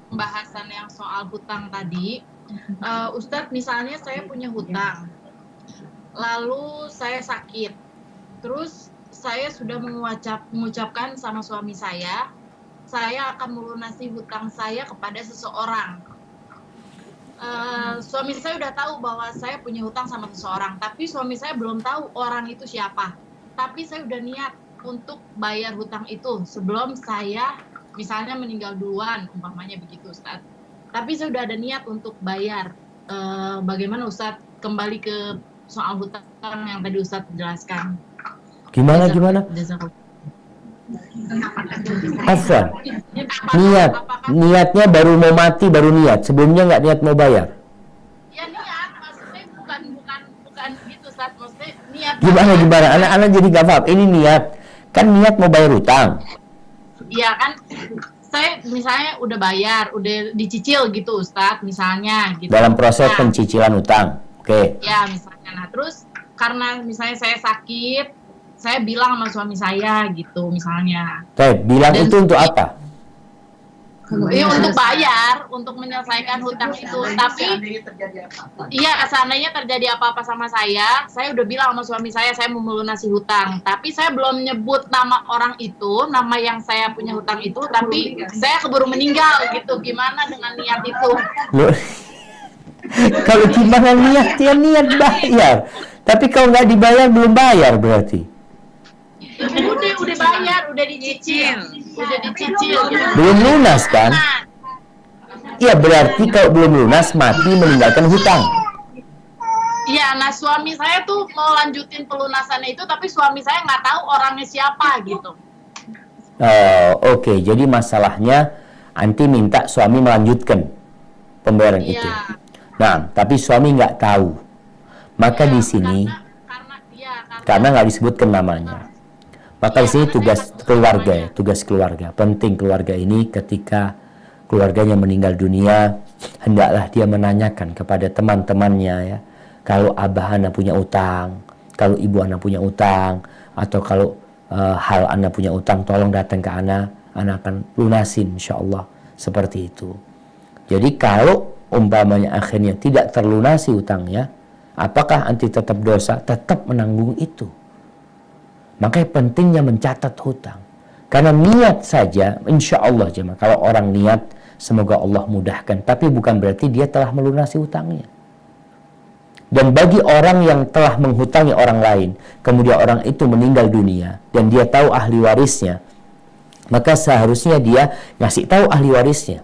Pembahasan yang soal hutang tadi, Ustadz, misalnya saya punya hutang, lalu saya sakit, terus saya sudah mengucapkan sama suami saya akan melunasi hutang saya kepada seseorang. Suami saya udah tahu bahwa saya punya hutang sama seseorang, tapi suami saya belum tahu orang itu siapa. Tapi saya udah niat untuk bayar hutang itu sebelum saya misalnya meninggal duluan, umpamanya begitu Ustaz. Tapi saya udah ada niat untuk bayar. Bagaimana Ustaz, kembali ke soal hutang yang tadi Ustaz jelaskan? Gimana? Afwan. Niatnya baru mau mati baru niat. Sebelumnya nggak niat mau bayar. Ya niat, maksudnya bukan gitu Ustaz. Maksudnya niat. Gimana? Anak-anak jadi nggak paham. Ini niat. Kan niat mau bayar utang. Iya kan. Saya misalnya udah bayar, udah dicicil gitu Ustaz, misalnya gitu. Dalam proses pencicilan utang. Oke. Ya misalnya. Nah terus karena misalnya saya sakit, saya bilang sama suami saya gitu misalnya. Bilang dan itu untuk apa? Ya untuk bayar, untuk menyelesaikan hutang itu. Tapi iya, seandainya terjadi apa-apa sama saya udah bilang sama suami saya mau melunasi hutang. Tapi saya belum nyebut nama orang itu, nama yang saya punya hutang itu, tapi saya keburu meninggal gitu. Gimana dengan niat itu? Kalau gimana niat, ya niat bayar. Tapi kalau nggak dibayar, belum bayar berarti. Udah bayar, udah dicicil. Belum lunas kan? Iya, berarti kalau belum lunas, mati meninggalkan hutang. Iya, nah suami saya tuh mau lanjutin pelunasannya itu, tapi suami saya nggak tahu orangnya siapa gitu. Oh, oke. Jadi masalahnya anti minta suami melanjutkan pembayaran itu. Nah, tapi suami nggak tahu. Maka di sini karena nggak disebutkan namanya. Maka di sini tugas keluarga, tugas keluarga. Penting keluarga ini ketika keluarganya meninggal dunia, hendaklah dia menanyakan kepada teman-temannya ya. Kalau abah ana punya utang, kalau ibu ana punya utang, atau kalau hal ana punya utang, tolong datang ke ana akan lunasin insyaallah. Seperti itu. Jadi kalau umpamanya akhirnya tidak terlunasi utangnya, apakah anti tetap dosa? Tetap menanggung itu. Makanya pentingnya mencatat hutang. Karena niat saja, insya Allah jemaah, kalau orang niat, semoga Allah mudahkan. Tapi bukan berarti dia telah melunasi hutangnya. Dan bagi orang yang telah menghutangi orang lain, kemudian orang itu meninggal dunia, dan dia tahu ahli warisnya, maka seharusnya dia ngasih tahu ahli warisnya.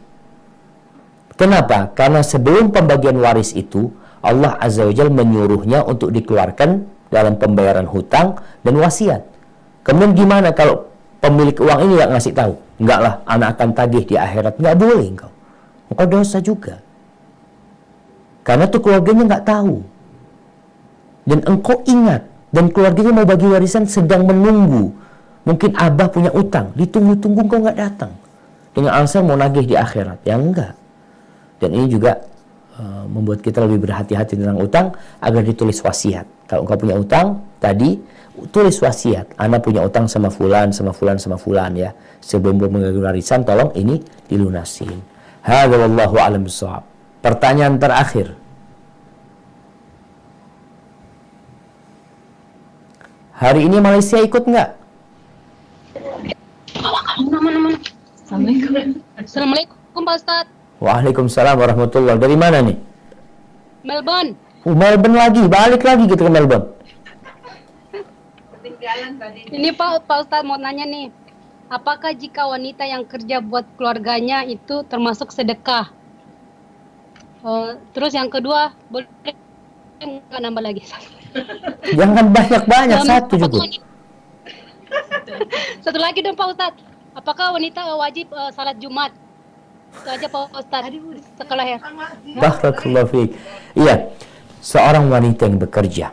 Kenapa? Karena sebelum pembagian waris itu, Allah Azza wa Jalla menyuruhnya untuk dikeluarkan dalam pembayaran hutang dan wasiat. Kemudian gimana kalau pemilik uang ini nggak ngasih tahu? Enggak lah, anak akan tagih di akhirat. Nggak boleh engkau. Engkau dosa juga. Karena tuh keluarganya nggak tahu. Dan engkau ingat. Dan keluarganya mau bagi warisan sedang menunggu. Mungkin abah punya utang. Ditunggu-tunggu engkau nggak datang. Dengan alasan mau nagih di akhirat. Ya enggak. Dan ini juga membuat kita lebih berhati-hati tentang utang agar ditulis wasiat. Kalau engkau punya utang, tadi tulis wasiat. Ana punya utang sama fulan, sama fulan, sama fulan ya. Sebelum membagi warisan, tolong ini dilunasin. Hadza wallahu a'lam bishawab. Pertanyaan terakhir. Hari ini Malaysia ikut nggak? Assalamualaikum Pak Ustadz. Waalaikumsalam warahmatullahi. Dari mana nih? Melbourne. Melbourne lagi, balik lagi gitu ke Melbourne. Ini Pak Ustadz mau nanya nih, apakah jika wanita yang kerja buat keluarganya itu termasuk sedekah? Terus yang kedua, boleh nggak nambah lagi? Jangan banyak-banyak, satu cukup. Satu lagi dong Pak Ustadz, apakah wanita wajib salat Jumat? Itu aja Pak Ustadz, sekolah ya. Barakallahu fiik. Iya, seorang wanita yang bekerja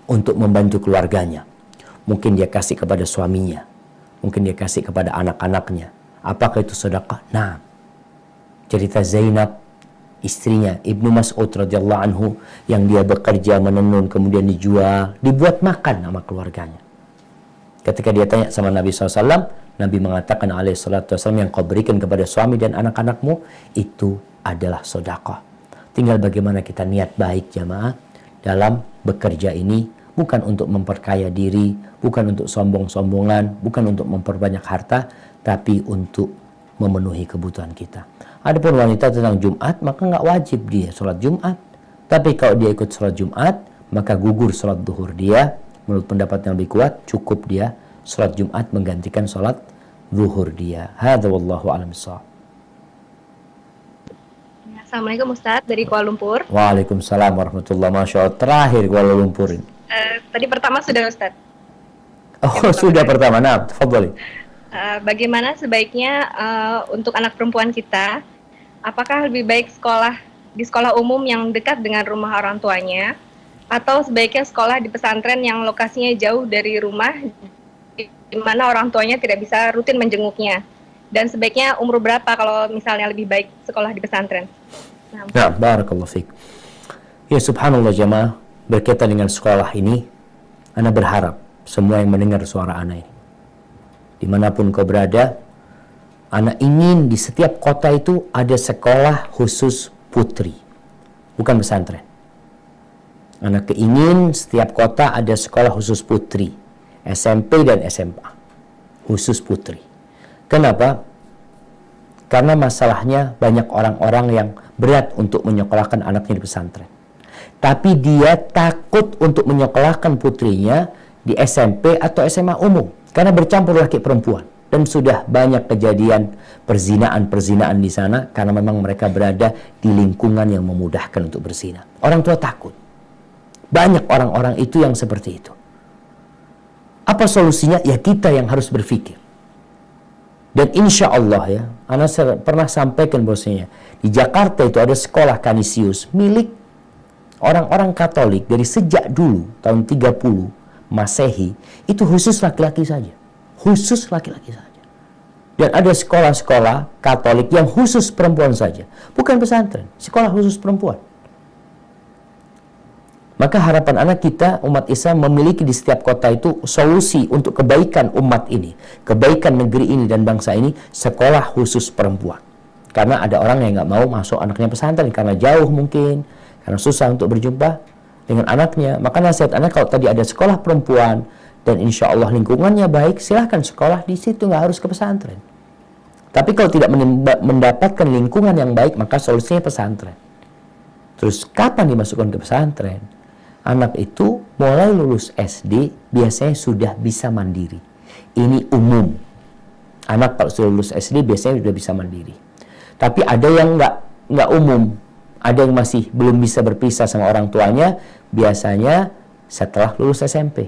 untuk membantu keluarganya, mungkin dia kasih kepada suaminya, mungkin dia kasih kepada anak-anaknya. Apakah itu sedekah? Nah, cerita Zainab, istrinya Ibnu Mas'ud radhiyallahu anhu, yang dia bekerja menenun kemudian dijual, dibuat makan sama keluarganya. Ketika dia tanya sama Nabi SAW, Nabi mengatakan alaihi salatu wasallam, yang kau berikan kepada suami dan anak-anakmu itu adalah sedekah. Tinggal bagaimana kita niat baik jamaah dalam bekerja ini, bukan untuk memperkaya diri, bukan untuk sombong-sombongan, bukan untuk memperbanyak harta, tapi untuk memenuhi kebutuhan kita. Adapun wanita tentang Jumat, maka nggak wajib dia sholat Jumat. Tapi kalau dia ikut sholat Jumat, maka gugur sholat duhur dia. Menurut pendapat yang lebih kuat, cukup dia sholat Jumat menggantikan sholat zuhur dia. Hadza wallahu a'lam bishawab. Assalamualaikum Ustadz dari Kuala Lumpur. Waalaikumsalam warahmatullahi wabarakatuh. Terakhir Kuala Lumpur ini. Tadi pertama sudah Ustadz. Oh sudah pertama. Nah, tafadhali. Bagaimana sebaiknya untuk anak perempuan kita, apakah lebih baik sekolah di sekolah umum yang dekat dengan rumah orang tuanya, atau sebaiknya sekolah di pesantren yang lokasinya jauh dari rumah, di mana orang tuanya tidak bisa rutin menjenguknya? Dan sebaiknya umur berapa kalau misalnya lebih baik sekolah di pesantren? Nah, barakallahu fiik. Ya subhanallah jamaah, berkaitan dengan sekolah ini, ana berharap semua yang mendengar suara ana ini, dimanapun kau berada, ana ingin di setiap kota itu ada sekolah khusus putri, bukan pesantren. Ana keingin setiap kota ada sekolah khusus putri, SMP dan SMA, khusus putri. Kenapa? Karena masalahnya banyak orang-orang yang berat untuk menyekolahkan anaknya di pesantren. Tapi dia takut untuk menyekolahkan putrinya di SMP atau SMA umum. Karena bercampur laki perempuan. Dan sudah banyak kejadian perzinaan-perzinaan di sana karena memang mereka berada di lingkungan yang memudahkan untuk berzina. Orang tua takut. Banyak orang-orang itu yang seperti itu. Apa solusinya? Ya kita yang harus berpikir. Dan insya Allah ya, Ana pernah sampaikan bahwasanya di Jakarta itu ada sekolah Kanisius milik orang-orang Katolik dari sejak dulu tahun 30 Masehi, itu khusus laki-laki saja. Khusus laki-laki saja. Dan ada sekolah-sekolah Katolik yang khusus perempuan saja. Bukan pesantren, sekolah khusus perempuan. Maka harapan anak kita, umat Islam, memiliki di setiap kota itu solusi untuk kebaikan umat ini, kebaikan negeri ini dan bangsa ini, sekolah khusus perempuan. Karena ada orang yang nggak mau masuk anaknya pesantren karena jauh mungkin, karena susah untuk berjumpa dengan anaknya. Maka nasihat anak, kalau tadi ada sekolah perempuan dan insya Allah lingkungannya baik, silahkan sekolah di situ, nggak harus ke pesantren. Tapi kalau tidak mendapatkan lingkungan yang baik, maka solusinya pesantren. Terus kapan dimasukkan ke pesantren? Anak itu mulai lulus SD biasanya sudah bisa mandiri. Ini umum. Anak kalau sudah lulus SD biasanya sudah bisa mandiri. Tapi ada yang nggak umum. Ada yang masih belum bisa berpisah sama orang tuanya. Biasanya setelah lulus SMP.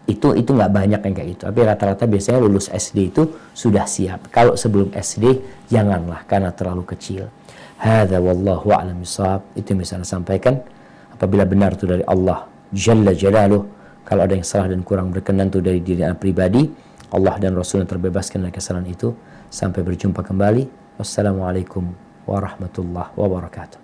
Itu nggak banyak yang kayak gitu. Tapi rata-rata biasanya lulus SD itu sudah siap. Kalau sebelum SD janganlah karena terlalu kecil. Hadza wallahu a'lam bishawab. Itu yang bisa saya sampaikan. Apabila benar itu dari Allah Jalla Jalaluh, kalau ada yang salah dan kurang berkenan itu dari diri anak pribadi, Allah dan Rasul yang terbebaskan dari kesalahan itu. Sampai berjumpa kembali. Wassalamualaikum warahmatullahi wabarakatuh.